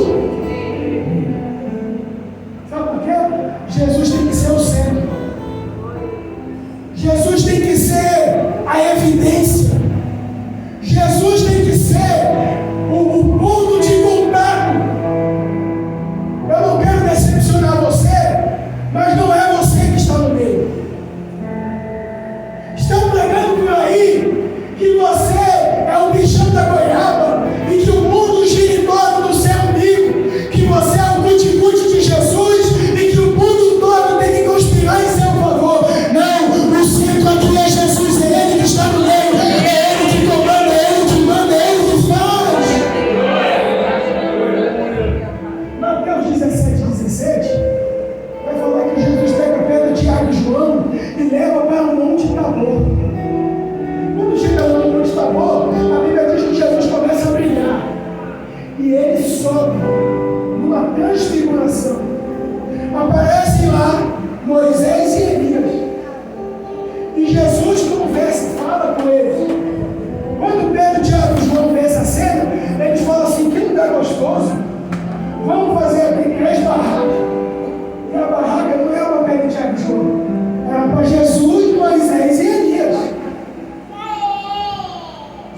Sabe por quê? Jesus tem que ser o centro. Jesus tem que ser a evidência. Jesus tem que ser o ponto de contato. Eu não quero decepcionar você, mas não é você que está no meio. Estão Mateus 17, vai falar que Jesus pega Pedro, Tiago e João e leva para o Monte Tabor. Quando chega lá no Monte Tabor, a Bíblia diz que Jesus começa a brilhar. E ele sobe numa transfiguração. Aparecem lá Moisés e Elias. E Jesus conversa, fala com eles. Quando Pedro, Tiago e João vê essa cena, eles falam assim: que lugar gostoso. Vamos fazer aqui 3 barracas. E a barraca não é uma Pedro, Tiago e João. Era para Jesus, Moisés e Elias.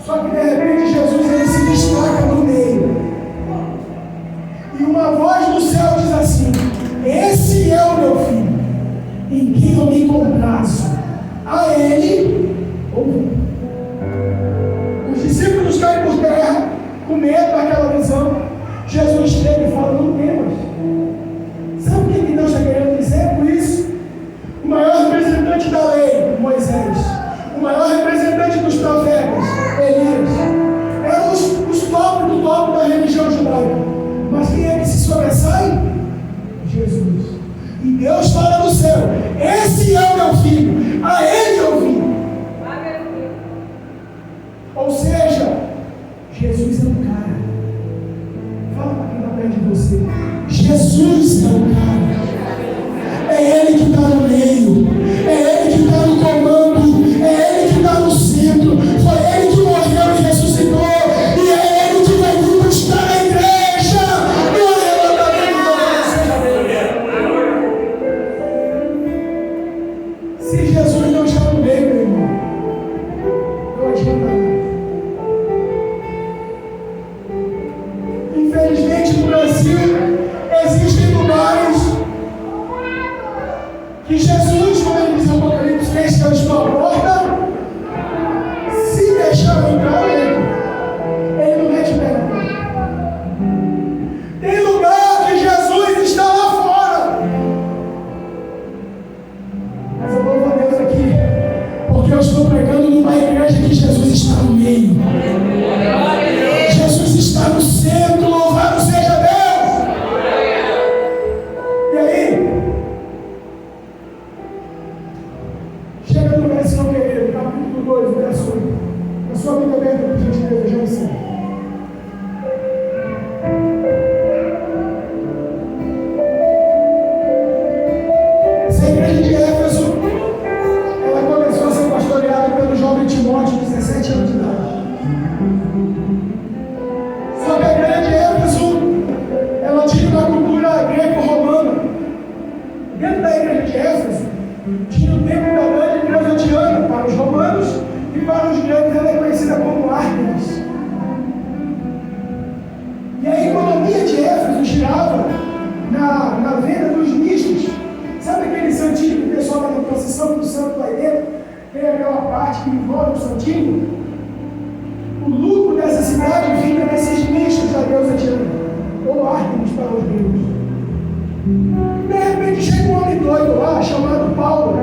Só que de repente Jesus ele se destaca no meio. E uma voz do céu diz assim: esse é o meu filho, em quem eu me comprazo. A ele ouvi. Os discípulos caem por terra, com medo daquela visão. Jesus chega e fala: não temas. Sabe o que Deus está querendo dizer com isso? O maior representante da lei, Moisés. O maior representante dos profetas, Elias. Eram os top do top da religião judaica. Mas quem é que se sobressai? Jesus. E Deus fala do céu: esse é o meu filho, a ele eu vim. Ou seja, Jesus é um cara. Fala para quem está perto de você: Jesus é um cara. É ele que está no meio, é ele que está no comando, é ele que está no centro. Foi ele que morreu e ressuscitou, e é ele que vai vir buscar a igreja no arrebatamento da igreja. Se Jesus não está no meio, meu irmão, não adianta nada. Infelizmente, no Brasil, existem lugares que Jesus, como ele diz no Apocalipse 3, que eu estou à porta, se deixar entrar, ele não mete o pé na porta. Tem lugar que Jesus está lá fora. Mas eu louvo a Deus aqui, porque eu estou pregando numa igreja que Jesus está no meio. Jesus está no centro, louvado seja Deus. E aí? Chega no versículo querido, capítulo 2, verso 1. A sua Bíblia aberta, por gentileza, já ensina. Essa igreja de Éfeso, ela começou a ser pastoreada pelo jovem Timóteo, de 17 anos de idade. Só que a igreja de Éfeso, ela tinha uma cultura greco-romana. Dentro da igreja de Éfeso, tinha o templo da grande deusa Diana para os romanos, e para os gregos ela é conhecida como Ártemis. E a economia de Éfeso girava na venda dos mistos. Sabe aquele santinho que o pessoal vai na procissão do santo lá dentro? Tem aquela parte que envolve o santinho? O lucro dessa cidade vinha desses mistos da deusa Diana, ou Ártemis para os gregos. De repente chega um homem doido lá, chamado Paulo.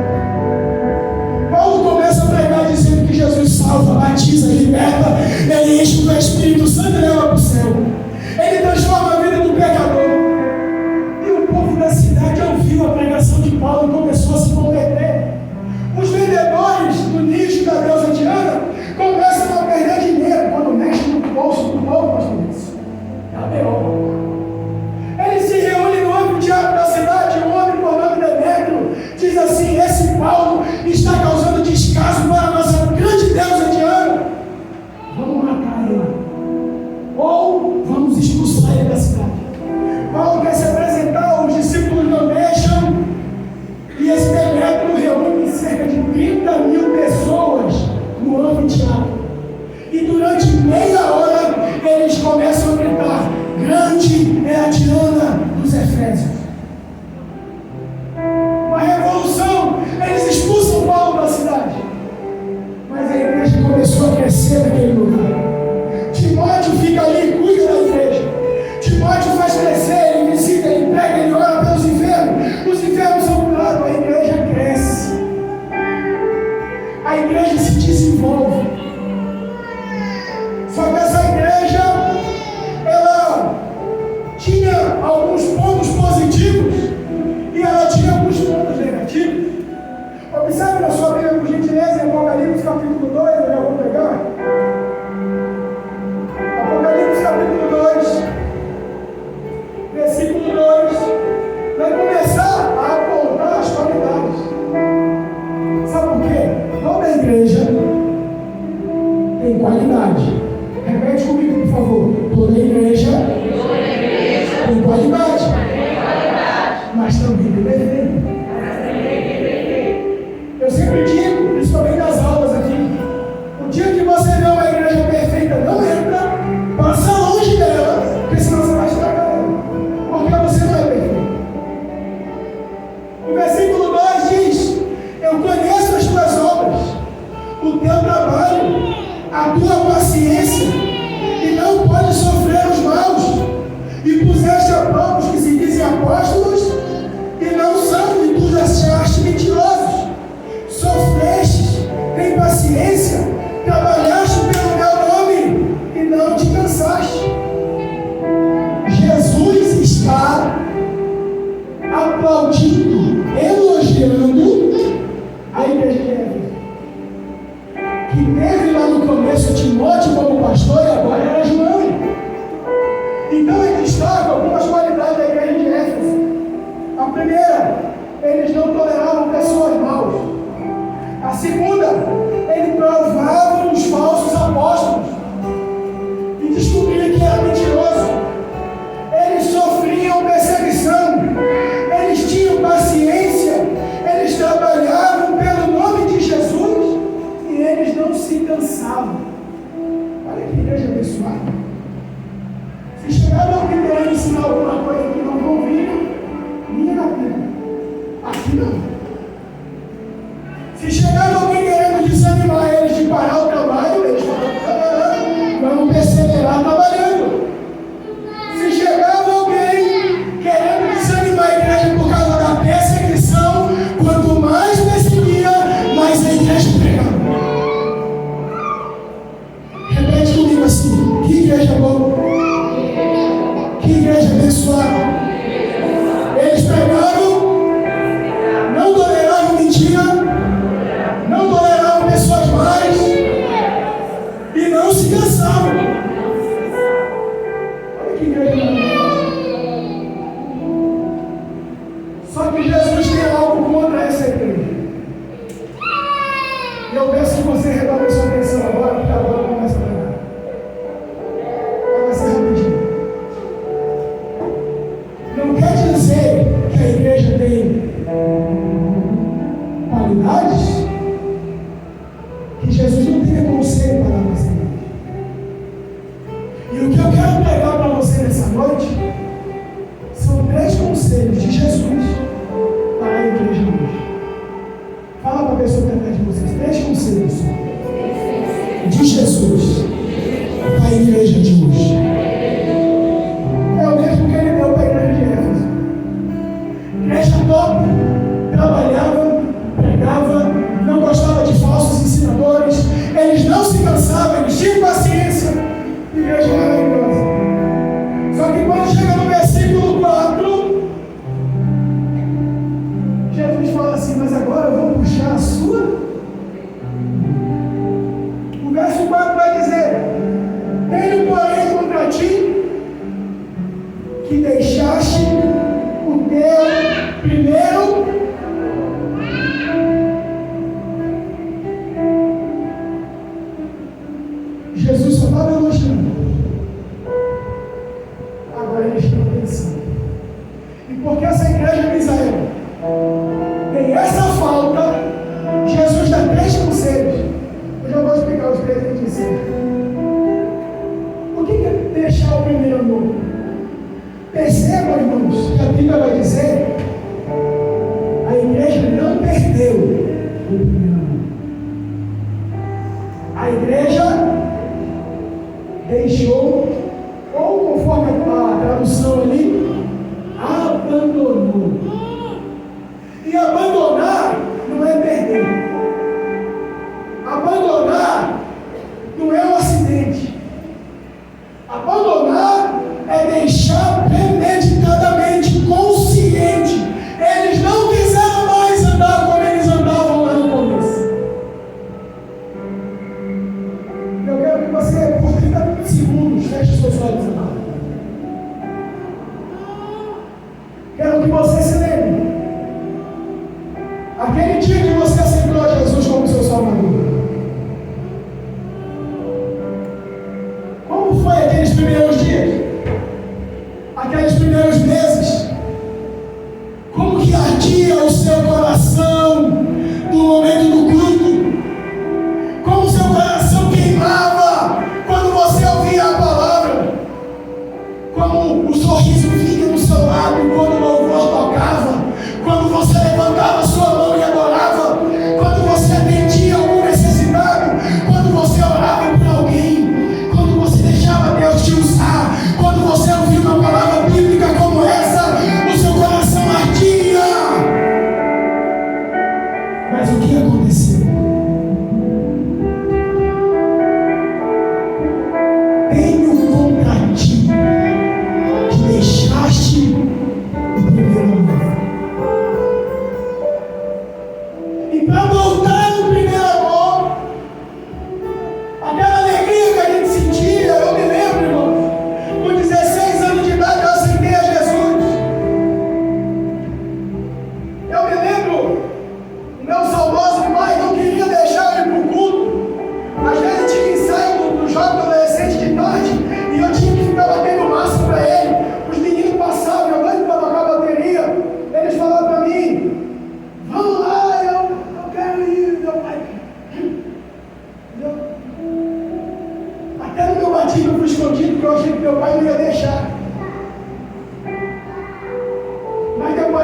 Paulo começa a pregar dizendo que Jesus salva, batiza, liberta, ele enche do Espírito Santo e leva para o céu. Ele transforma a vida do pecador. E o povo da cidade ouviu a pregação de Paulo e começou a se converter. Os vendedores do nicho da deusa Diana começam a perder dinheiro quando mexem no bolso do povo, pastor. Eles se reúnem no anfiteatro da cidade, um homem por nome Demétrio diz assim: esse Paulo está causando descaso para a nossa grande deusa Diana. Vamos matar ele, ou vamos expulsar ele da cidade. Paulo quer se apresentar, os discípulos não deixam, e esse Demétrio reúne cerca de 30 mil pessoas no anfiteatro. E durante meia hora eles começam a gritar: grande é a Diana dos Efésios. Uma revolução, eles expulsam Paulo da cidade. Mas a igreja começou a crescer naquele lugar. Timóteo fica ali e cuida da igreja. Timóteo faz crescer, ele visita, ele prega, ele ora pelos enfermos. Os enfermos são curados, a igreja cresce. A igreja se desenvolve. Só que essa igreja, ela tinha alguns pontos aplaudindo, elogiando a igreja de Éfeso, que teve lá no começo Timóteo como pastor e agora era João. Então ele destaca algumas qualidades da igreja de Éfeso. A primeira, eles não toleravam pessoas maus. A segunda, eles provavam os falsos apóstolos e descobriam que era mentiroso. Eles sofriam perseguição, eles tinham paciência, eles trabalhavam pelo nome de Jesus e eles não se cansavam. Olha que igreja abençoada. Se chegava alguém querendo ensinar alguma coisa que não convinha, minha na vida. Aqui não. Se chegava alguém querendo desanimar eles de parar o trabalho, eles falavam, vamos perseverar trabalhando. Se chegava alguém querendo desanimar a igreja por causa da perseguição, quanto mais perseguia, mais a igreja pregava. Repete comigo assim, que igreja boa. Que igreja abençoada. Eles pregaram, não toleravam mentira, não toleravam pessoas más e não se cansavam. Olha que igreja maravilhosa. Só que Jesus tem algo contra essa igreja. E eu peço que você redobre a sua atenção agora, porque agora começa a pregar. Vai ser rapidinho. Não quer dizer que a igreja tem qualidades que Jesus não tenha conselho para a nossa igreja. E o que eu quero pregar para você nessa noite são 3 conselhos de Jesus para a igreja hoje. Fala para a pessoa que está perto de vocês, 3 conselhos de Jesus para a igreja de hoje. É o mesmo que ele deu para a igreja de Éfeso. Igreja top, trabalhava, pregava, não gostava de falsos ensinadores, eles não se cansavam, eles tinham paciência. Igreja maravilhosa. Só que quando chega no versículo 4, Jesus fala assim, mas agora eu vou puxar a sua. O verso 4 vai dizer, tenho porém contra ti que deixaste o teu primeiro Jesus só estava elogiando. Agora eles estão pensando. E porque essa igreja de Israel tem essa falta, Jesus dá 3 conselhos. Eu já vou explicar os 3 que ele disse. O que é deixar o primeiro amor? Percebam, irmãos, que a Bíblia vai dizer, a igreja não perdeu o primeiro amor. A igreja deixou, ou conforme a tradução ali, abandonou. E abandonar não é perder. Abandonar não é um acidente. Abandonar é deixar premeditadamente, consciente. Eles não quiseram mais andar como eles andavam lá no começo. Eu quero que você, por 30 segundos, feche seus olhos, amado. Quero que você se lembre. Aquele dia que você aceitou a Jesus como seu Salvador. Como foi aqueles primeiros dias? Aqueles primeiros meses? Como que ardia o seu coração no momento do culto? Como o seu coração queimava quando você ouvia a palavra? Como o sorriso vinha no seu lábio quando o louvor tocava? Quando você levantava a sua mão e adorava?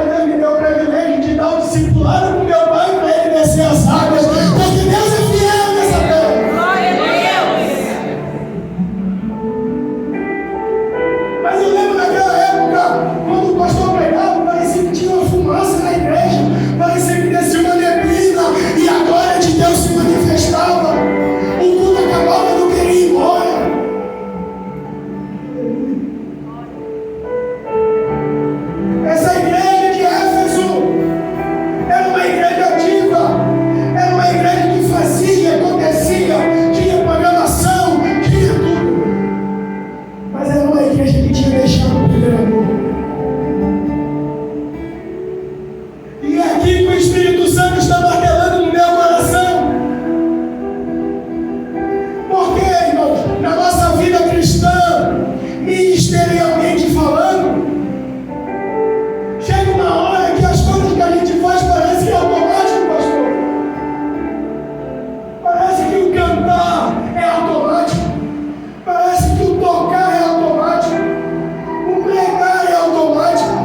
Deus me deu o privilégio de dar um discipulado com meu pai para ele descer as águas, porque Deus é fiel nessa terra. Glória a Deus. Mas eu lembro naquela época, quando o pastor pregava, parecia que tinha uma fumaça na igreja, parecia que descia uma neblina e a glória de Deus se manifestava. O mundo acabava, eu não queria ir embora. Essa igreja de Éfeso era uma igreja ativa, era uma igreja que fazia, acontecia, tinha programação, tinha tudo. Mas era uma igreja que tinha deixado o primeiro amor. E é aqui que o Espírito Santo está martelando no meu coração. Porque, irmãos, na nossa vida cristã, ministerialmente falando, chega uma hora que as coisas que a gente faz parecem que é automático, pastor. Parece que o cantar é automático. Parece que o tocar é automático. O pregar é automático.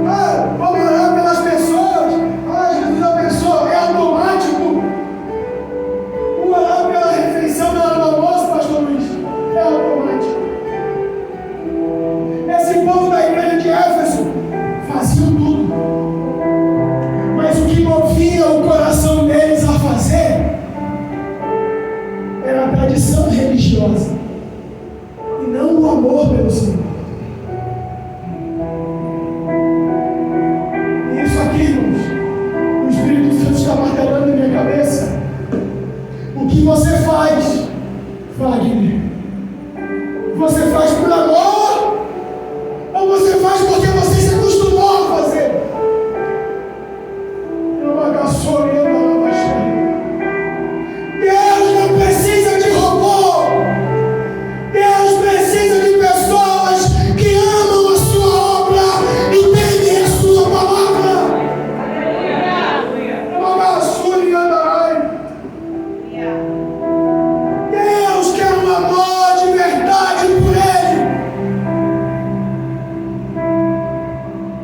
Ah, vamos orar pelas pessoas. Ah, Jesus abençoa. É automático. O orar pela refeição na hora do almoço, pastor Luiz, é automático. Esse povo da igreja de Éfeso faziam tudo. Mas o que movia o coração deles a fazer era a tradição religiosa e não o amor pelo Senhor. E isso aqui, irmãos, o Espírito Santo está martelando na minha cabeça. O que você faz, Wagner? Você faz por amor? Ou você faz porque você se acostumou a fazer? Deus não precisa de robô. Deus precisa de pessoas que amam a sua obra e temem a sua palavra. Deus quer um amor de verdade por Ele.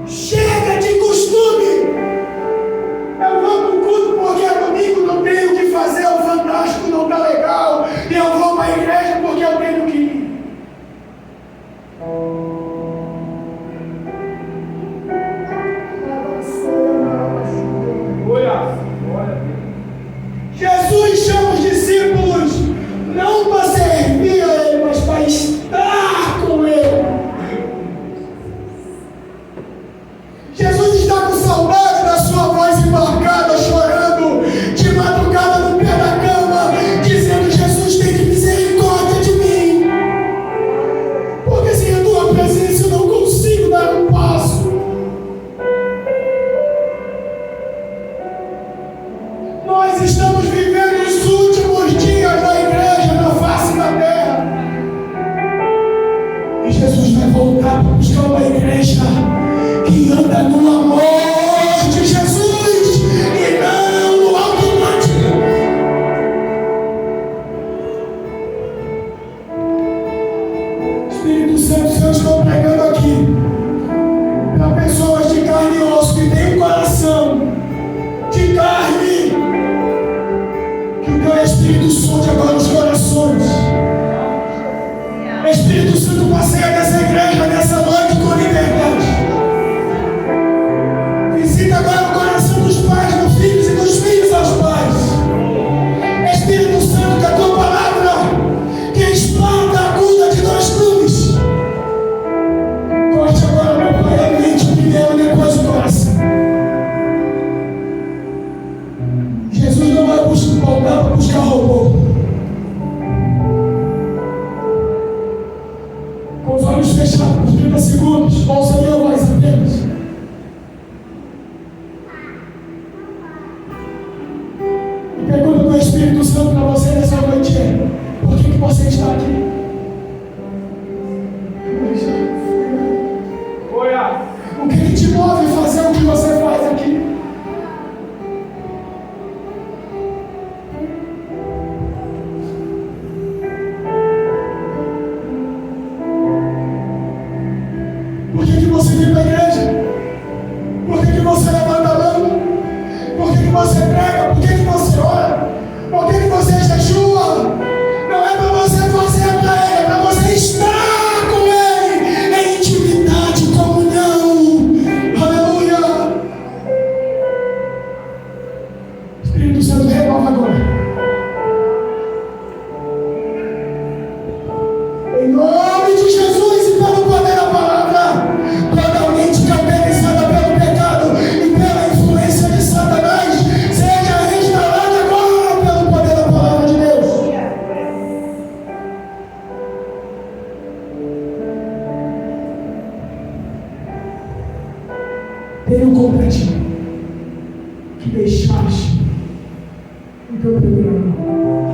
Chega de costume. Eu vou para o culto porque é domingo, não tenho o que fazer, o fantástico não está legal. E eu vou para a igreja porque eu tenho que ir. Jesus chama os discípulos não para servir a Ele, mas para estar com Ele. Jesus está com saudade da sua voz embarcada, chorando de madrugada no pé da cama, dizendo: Jesus, tem misericórdia de mim, porque sem a tua presença eu não consigo dar um passo. Nós estamos vivendo os últimos dias da igreja na face da terra, e Jesus vai voltar para buscar uma igreja que anda no amor de Jesus e não no automático. Espírito Santo, eu estou pregando aqui para pessoas de carne e osso que têm um coração de carne, que o teu Espírito sonde agora os corações. Espírito Santo, passeia nessa igreja nessa noite com liberdade. Visita agora o coração dos pais, dos filhos e dos filhos aos pais. Espírito Santo, que a tua palavra, que explanta a cura de dois clubes, corte agora, meu Pai, a mente primeiro, depois o coração. Jesus não vai voltar para buscar robô. Com os olhos fechados por 30 segundos, ouça a minha voz apenas. E pergunta do Espírito Santo para você nessa noite é: por que você está aqui? O que te move a fazer o que você faz aqui? Por que você veio para a igreja? Por que você Tenho contra ti, que deixaste o teu primeiro amor.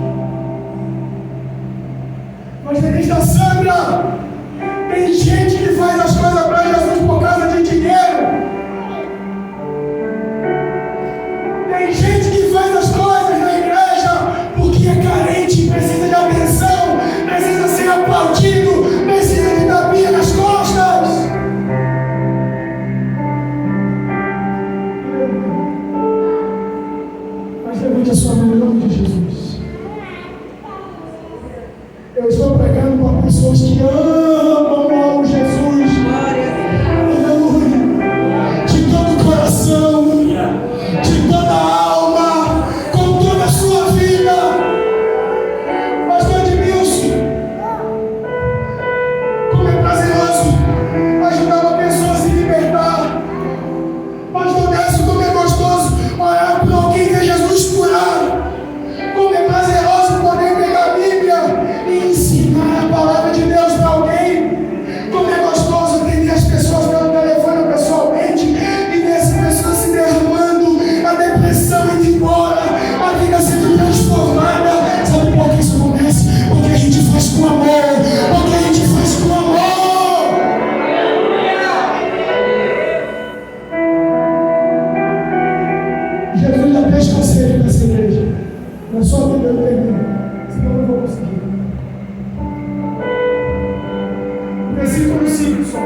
Mas Evangelista Sandra, tem gente que faz as coisas para Jesus por causa de dinheiro. Tem gente que faz as coisas na igreja porque é carente, precisa de atenção, precisa ser aplaudido, precisa de tapinha nas costas. Mas levante a sua mão em nome de Jesus. Eu estou pregando para pessoas que amam Jesus. Aleluia. De todo o coração, de toda a alma, com toda a sua vida. Pastor Edmilson, como é prazeroso ajudar uma pessoa a se libertar. Pastor Décio, como é gostoso orar por alguém que Jesus curar. Como é prazeroso poder pegar a Bíblia e ensinar a palavra de Deus para alguém. Como é gostoso atender as pessoas pelo telefone pessoalmente e ver essa pessoa se derramando, a depressão indo embora, a vida sendo transformada. Sabe por que isso acontece? Porque a gente faz com amor. Porque a gente faz com amor. Jesus já fez conselho nessa igreja. Não é só Bíblia, eu termino, senão eu não vou conseguir. Versículo 5 só.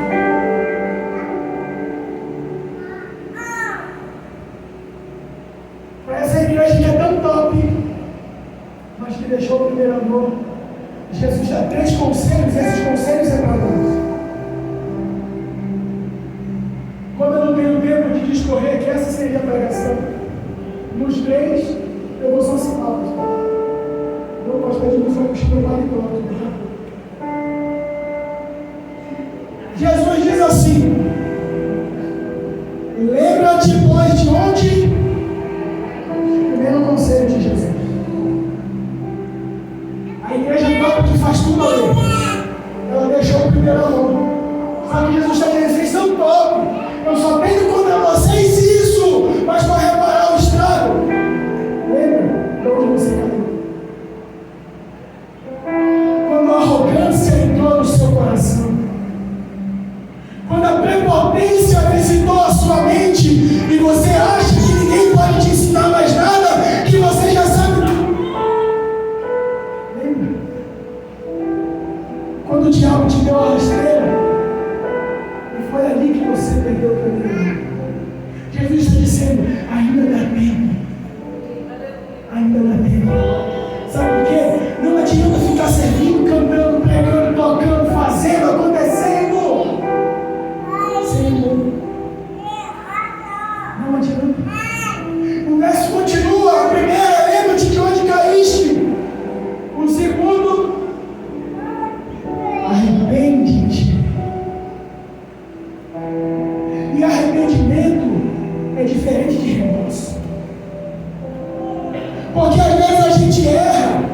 Para essa igreja que é tão top, mas que deixou o primeiro amor, Jesus dá 3 conselhos, e esses conselhos é para nós. Quando eu não tenho tempo de discorrer, que essa seria a pregação, nos 3 eu vou só citá-los. Eu gosto de usar o estilo paletó. Jesus diz assim: lembra-te, pois, de onde? Primeiro conselho de Jesus. A igreja top que faz tudo ali, ela deixou o primeiro amor. Só que Jesus está dizendo: vocês são top. Eu só tenho contra vocês isso, mas para reparar o estrago. Lembra de onde você caiu? Quando a arrogância entrou no seu coração, quando a prepotência visitou a sua mente e você acha que ninguém pode te ensinar mais nada, que você já sabe tudo. Lembra? Quando o diabo te deu a rasteira e foi ali que você perdeu o primeiro. Jesus está dizendo: ainda dá tempo. Ainda dá tempo. Sabe por quê? Não adianta ficar servindo, cantando, pregando, tocando, fazendo, acontecendo. Senhor, não adianta. O verso continua. A primeira, lembra-te de onde caíste. O segundo, arrepende-te. E arrependimento é diferente de remorso. Porque às vezes a gente erra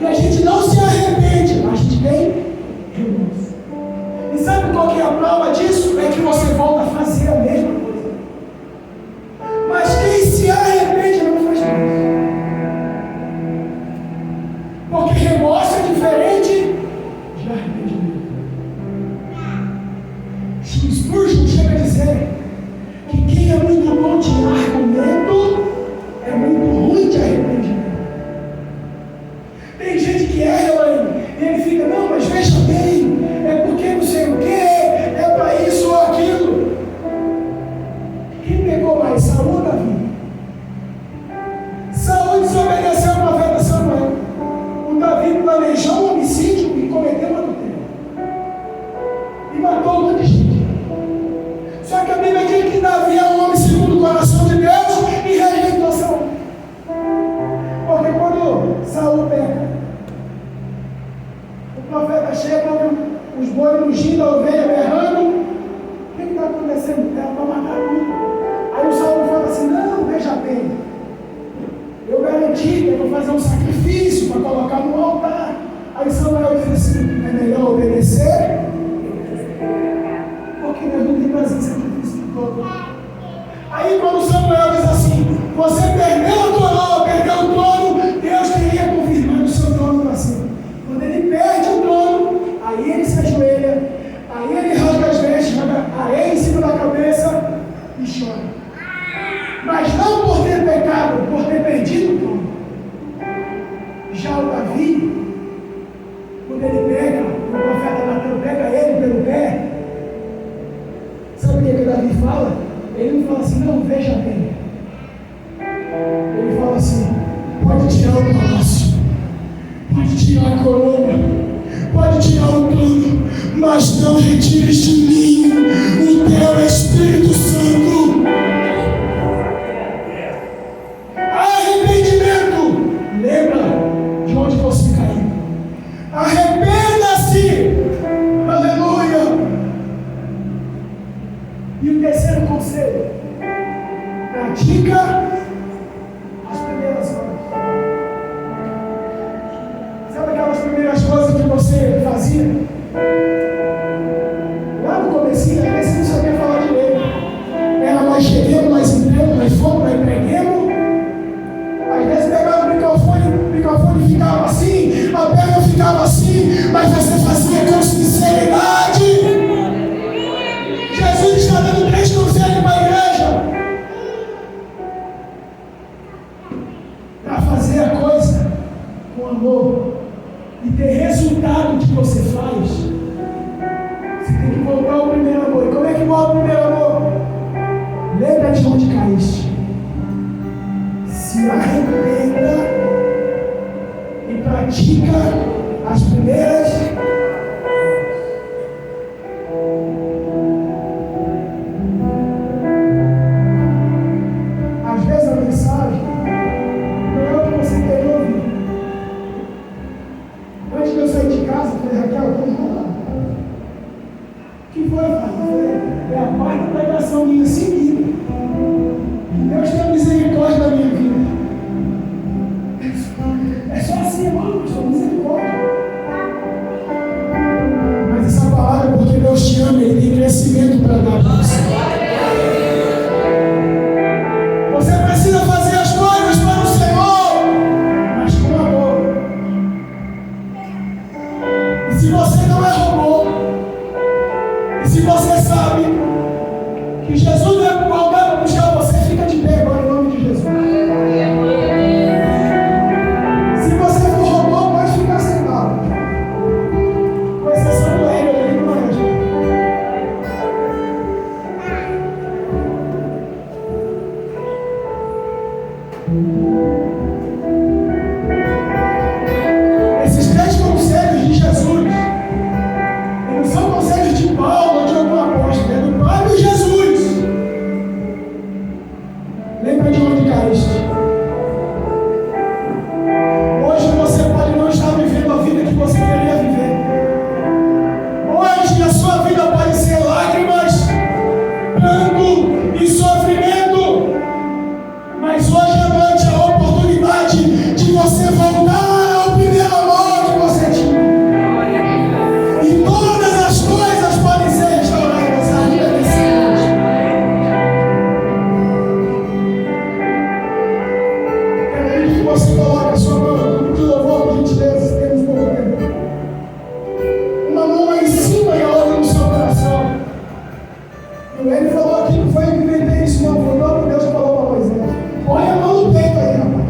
e a gente não se arrepende, mas a gente tem remorso. E sabe qual que é a prova disso? É que você volta a fazer a mesma coisa. Mas quem se arrepende não faz mais. Porque remorso é diferente de arrependimento. Spurgeon chega a dizer que quem é muito bom de argumento é muito ruim de arrependimento. Tem gente que erra e ele fica: não, mas veja bem, é porque não sei o que, é para isso ou aquilo. Quem pegou mais, Saul ou Davi? Saul desobedeceu o profeta Samuel. O Davi planejou um homicídio e cometeu um adultério. E matou um monte de gente. Só que a Bíblia diz que Davi é um homem segundo o coração de Deus e rejeitou Saul. Porque quando Saul peca, o profeta chega, os bois rugindo, a ovelha berrando. O que está acontecendo? Ela para matar tudo. Aí o Saul fala assim: Você perdeu a coroa, perdeu o trono, Deus teria confirmado o seu trono para sempre. Quando ele perde o trono, aí ele se ajoelha, aí ele rasga as vestes, joga areia em cima da cabeça e chora. Mas não por ter pecado, por ter perdido o trono. Já o Davi, quando ele pega, o profeta Natan pega ele pelo pé, sabe o que Davi fala? Ele não fala assim, não, veja bem. Ele fala assim, pode tirar o palácio, pode tirar a coroa, pode tirar o trono, mas não retires de mim o teu Espírito Santo. Arrependimento, lembra de onde você caiu. Arrependa-se, aleluia. E o terceiro conselho, pratica as primeiras horas. Sabe aquelas primeiras coisas que você fazia? Lá no comecinho, às vezes você não sabia falar direito. Era mais cheguemos, mais entremos, mais fomos, mais preguemos. Às vezes pegava o microfone ficava assim, a perna ficava assim, mas você fazia com sinceridade. Jesus está dando 3 conselhos para a igreja. Para fazer a coisa com amor e ter resultado que você faz, você tem que voltar ao primeiro amor. E como é que volta o primeiro amor? Lembra de onde caíste. Se arrependa e pratica as primeiras. Às vezes a mensagem não é o que você quer ouvir. Antes de eu sair de casa, eu falei, Raquel, vamos lá. O que foi, pai? É a quarta pregação minha seguida. Deus tem misericórdia da minha vida. É só assim, irmão, eu sou misericórdia. Mas essa palavra é porque Deus te ama, Ele tem crescimento para dar para você. Você precisa fazer as coisas para o Senhor, mas com amor. E se você não é robô, e se você sabe que Jesus vai voltar para buscar você, fica de pé agora em nome de Jesus. Se você for robô, pode ficar sentado. Com exceção do Hélio ali no Maranhão. Esses 3 conselhos de Jesus, não são conselhos de Paulo ou de algum apóstolo, é do próprio Jesus. Lembra de onde caíste. Hoje você pode não estar vivendo a vida que você queria viver. Hoje a sua vida pode ser lágrimas, pranto e sofrimento. Mas hoje à noite é a oportunidade de você voltar ao primeiro amor que você tinha. E todas as coisas podem ser restauradas ainda nesse mundo. Quero pedir que você coloque a sua mão no grupo de louvor, por gentileza, se temos pouco tempo. Uma mão lá em cima e a outra no seu coração. Ele falou aqui, não foi eu que inventei isso, não. Foi o próprio Deus que falou para Moisés. Põe a mão no peito aí, rapaz.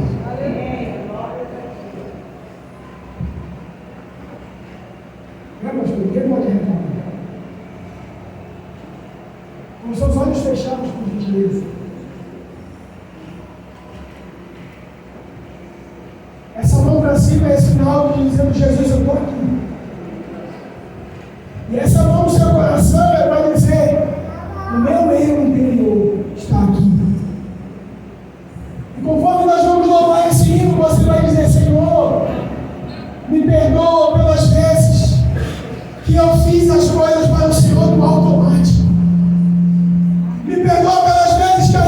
Pastor, ninguém pode reclamar. Com seus olhos fechados, por gentileza. Essa mão para cima é esse sinal de dizendo, Jesus, eu estou aqui. E essa mão no seu coração é para dizer, o meu eu interior está aqui. E conforme nós vamos louvar esse hino, você vai dizer, Senhor, me perdoa pelas vezes que eu fiz as coisas para o Senhor no automático. Me perdoa pelas vezes que eu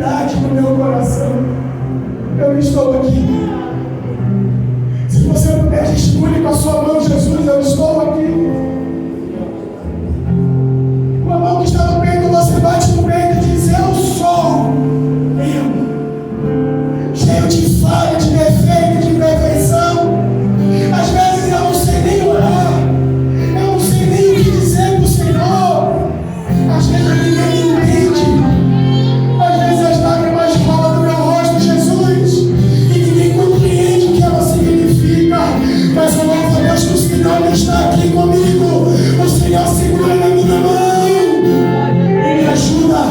verdade no meu coração. Eu estou aqui. Se você puder, gesticule com a sua mão, Jesus, eu estou aqui. Com a mão que está no peito, você bate no peito e diz: eu sou eu. Cheio de falha, de defeito, de imperfeição. Às vezes eu não sei nem orar. Eu não sei nem o que dizer pro Senhor. Às vezes ninguém me entende. Às vezes as lágrimas rolam no meu rosto, Jesus, e ninguém compreende o que ela significa. Mas eu louvo a Deus que o Senhor está aqui comigo. O Senhor segura na minha mão e me ajuda.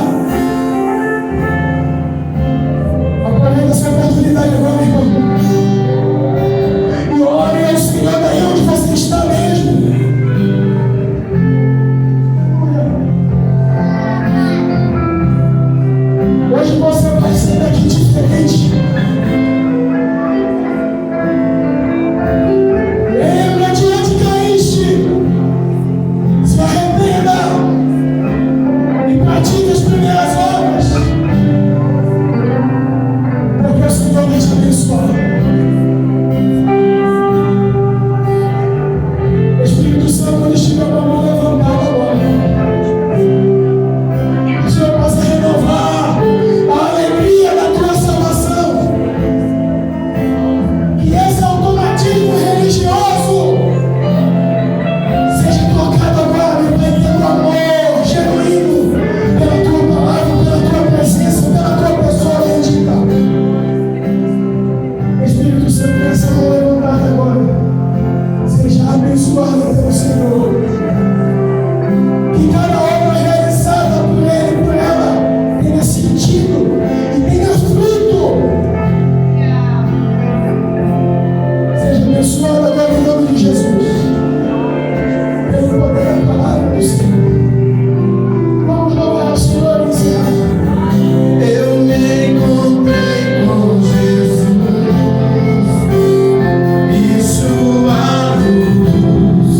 Aproveita essa oportunidade agora, irmão. E ore ao Senhor daí onde você está mesmo. Hoje você vai sair daqui diferente. Lembra de onde caíste. Se arrependa e pratique as primeiras obras. Porque o Senhor vai te abençoar. Espírito Santo, quando estiver com a mão levantada agora, o Senhor possa renovar a alegria da tua salvação. Que esse automatismo religioso seja trocado agora, meu Pai, pelo amor genuíno, pela tua palavra, pela tua presença, pela tua pessoa bendita. Espírito Santo, com essa mão levantada agora, seja abençoado pelo Senhor. Que cada obra realizada por Ele e por ela tenha sentido e tenha fruto. Seja abençoado agora em nome de Jesus. Pelo poder da palavra do Senhor. Vamos louvar ao Senhor e encerrar. Eu me encontrei com Jesus e sua luz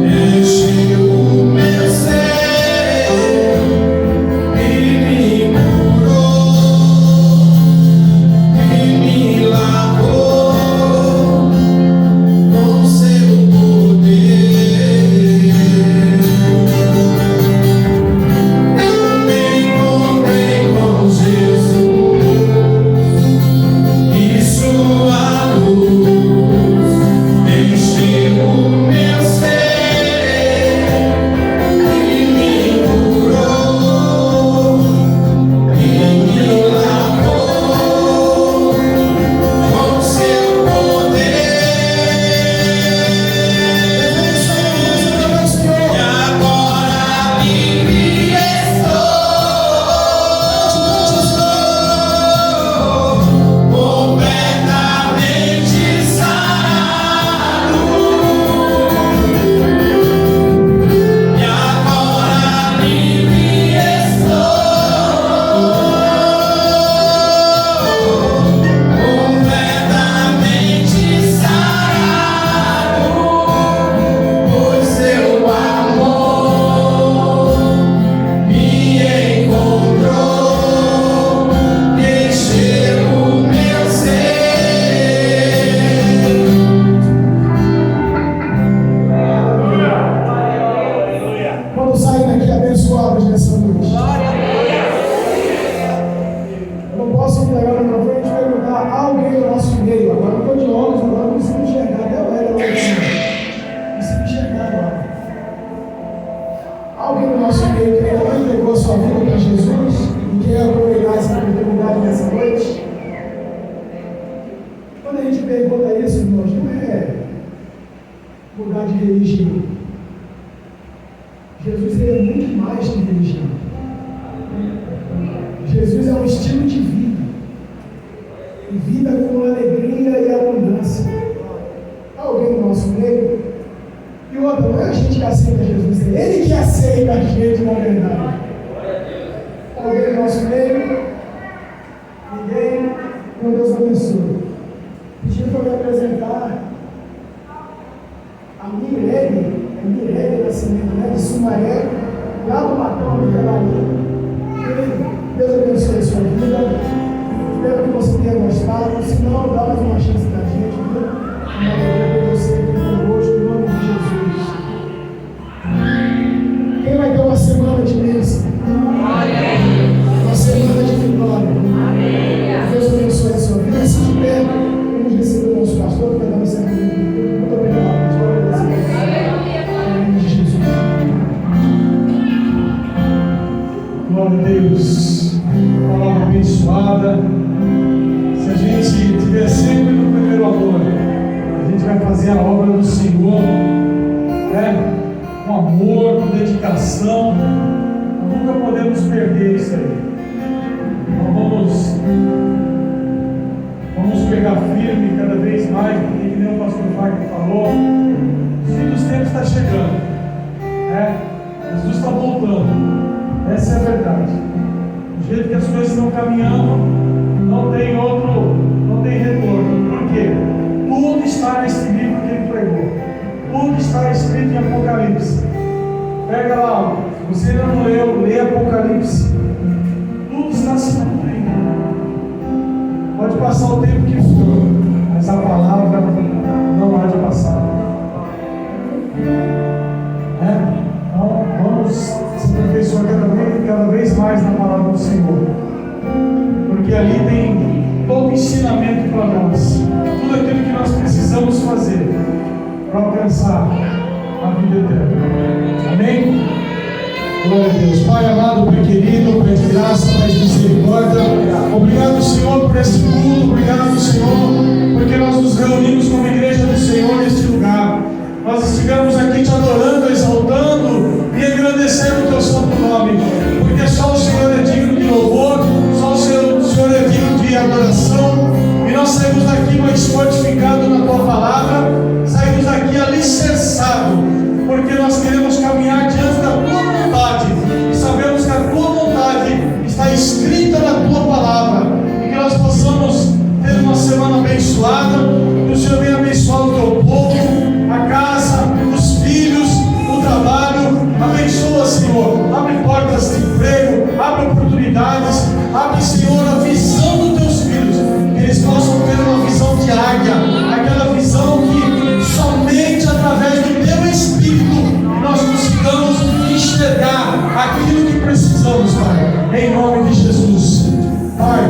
encheu o meu ser e me curou e me lavou com seu poder. Eu me encontrei com Jesus e sua luz encheu o meu ser e me curou e me lavou com seu poder. E agora livre estou, completamente sarado. E agora livre estou, completamente sarado, pois seu amor me encontrou, encheu o meu ser. Vamos sair daqui abençoados nessa noite. Eu não posso pegar o microfone e te perguntar a alguém do nosso meio. Agora eu estou de óculos, agora eu consigo enxergar. Até o Hélio lá em cima. Consigo enxergar agora. Alguém do nosso meio que ainda não entregou a sua vida para Jesus e quer aproveitar essa oportunidade nessa noite? Quando a gente pergunta isso, irmãos, não é mudar de religião. Jesus ele é muito mais que religião. Jesus é um estilo de vida. E vida com alegria e abundância. Alguém no nosso meio? E outra, não é a gente que aceita Jesus, é Ele que aceita a gente na verdade. Alguém no nosso meio? Ninguém? Meu Deus abençoe. Pedindo para me apresentar a Mirelle Nascimento, né, de Sumaré, lá do Matão, ali da Bahia. Deus abençoe a sua vida. Espero que você tenha gostado. Se não, dá mais uma chance pra gente, viu? Uma alegria ter você aqui conosco, em nome de Jesus. Quem vai ter uma semana de bênção? Uma semana de vitória. Deus abençoe a sua vida. Se de pé, vamos receber o nosso pastor, que vai dar uma semana de vitória. Muito obrigado, pastor. Em nome de Jesus. Glória a Deus. Palavra abençoada. Se a gente estiver sempre no primeiro amor, a gente vai fazer a obra do Senhor, né? Com amor, com dedicação. Nós nunca podemos perder isso aí. Nós vamos pegar firme cada vez mais, porque, que nem o pastor Wagner falou, o fim dos tempos está chegando, né? Jesus está voltando. Essa é a verdade. Do jeito que as coisas estão caminhando, não tem retorno. Por quê? Tudo está nesse livro que ele pregou. Tudo está escrito em Apocalipse. Pega lá, se você ainda não leu, lê Apocalipse. Tudo está se cumprindo. Pode passar o tempo que for, mas a palavra não há de passar. Então, vamos se aperfeiçoar cada vez mais na palavra do Senhor, porque ali tem todo o ensinamento para nós, tudo aquilo que nós precisamos fazer para alcançar a vida eterna. Amém? Glória a Deus. Pai amado, Pai querido, Pai de graça, Pai de misericórdia, obrigado, Senhor, por esse culto. Obrigado, Senhor, porque nós nos reunimos como igreja do Senhor neste lugar. Nós estivemos aqui te adorando, exaltando e agradecendo o teu santo nome, porque só o Senhor é digno de louvor, só o Senhor é digno de adoração. E nós saímos daqui mais fortificados na tua palavra, saímos daqui alicerçados, porque nós queremos caminhar diante da tua vontade e sabemos que a tua vontade está escrita na tua palavra, e que nós possamos ter uma semana abençoada, que o Senhor venha abençoar o teu povo, a casa, os filhos, o trabalho. Abençoa, Senhor, abre portas de emprego, abre oportunidades, abre, Senhor, a visão dos teus filhos, que eles possam ter uma visão de águia, aquela visão que somente através do teu Espírito nós consigamos enxergar aquilo que precisamos, Pai, em nome de Jesus. Pai,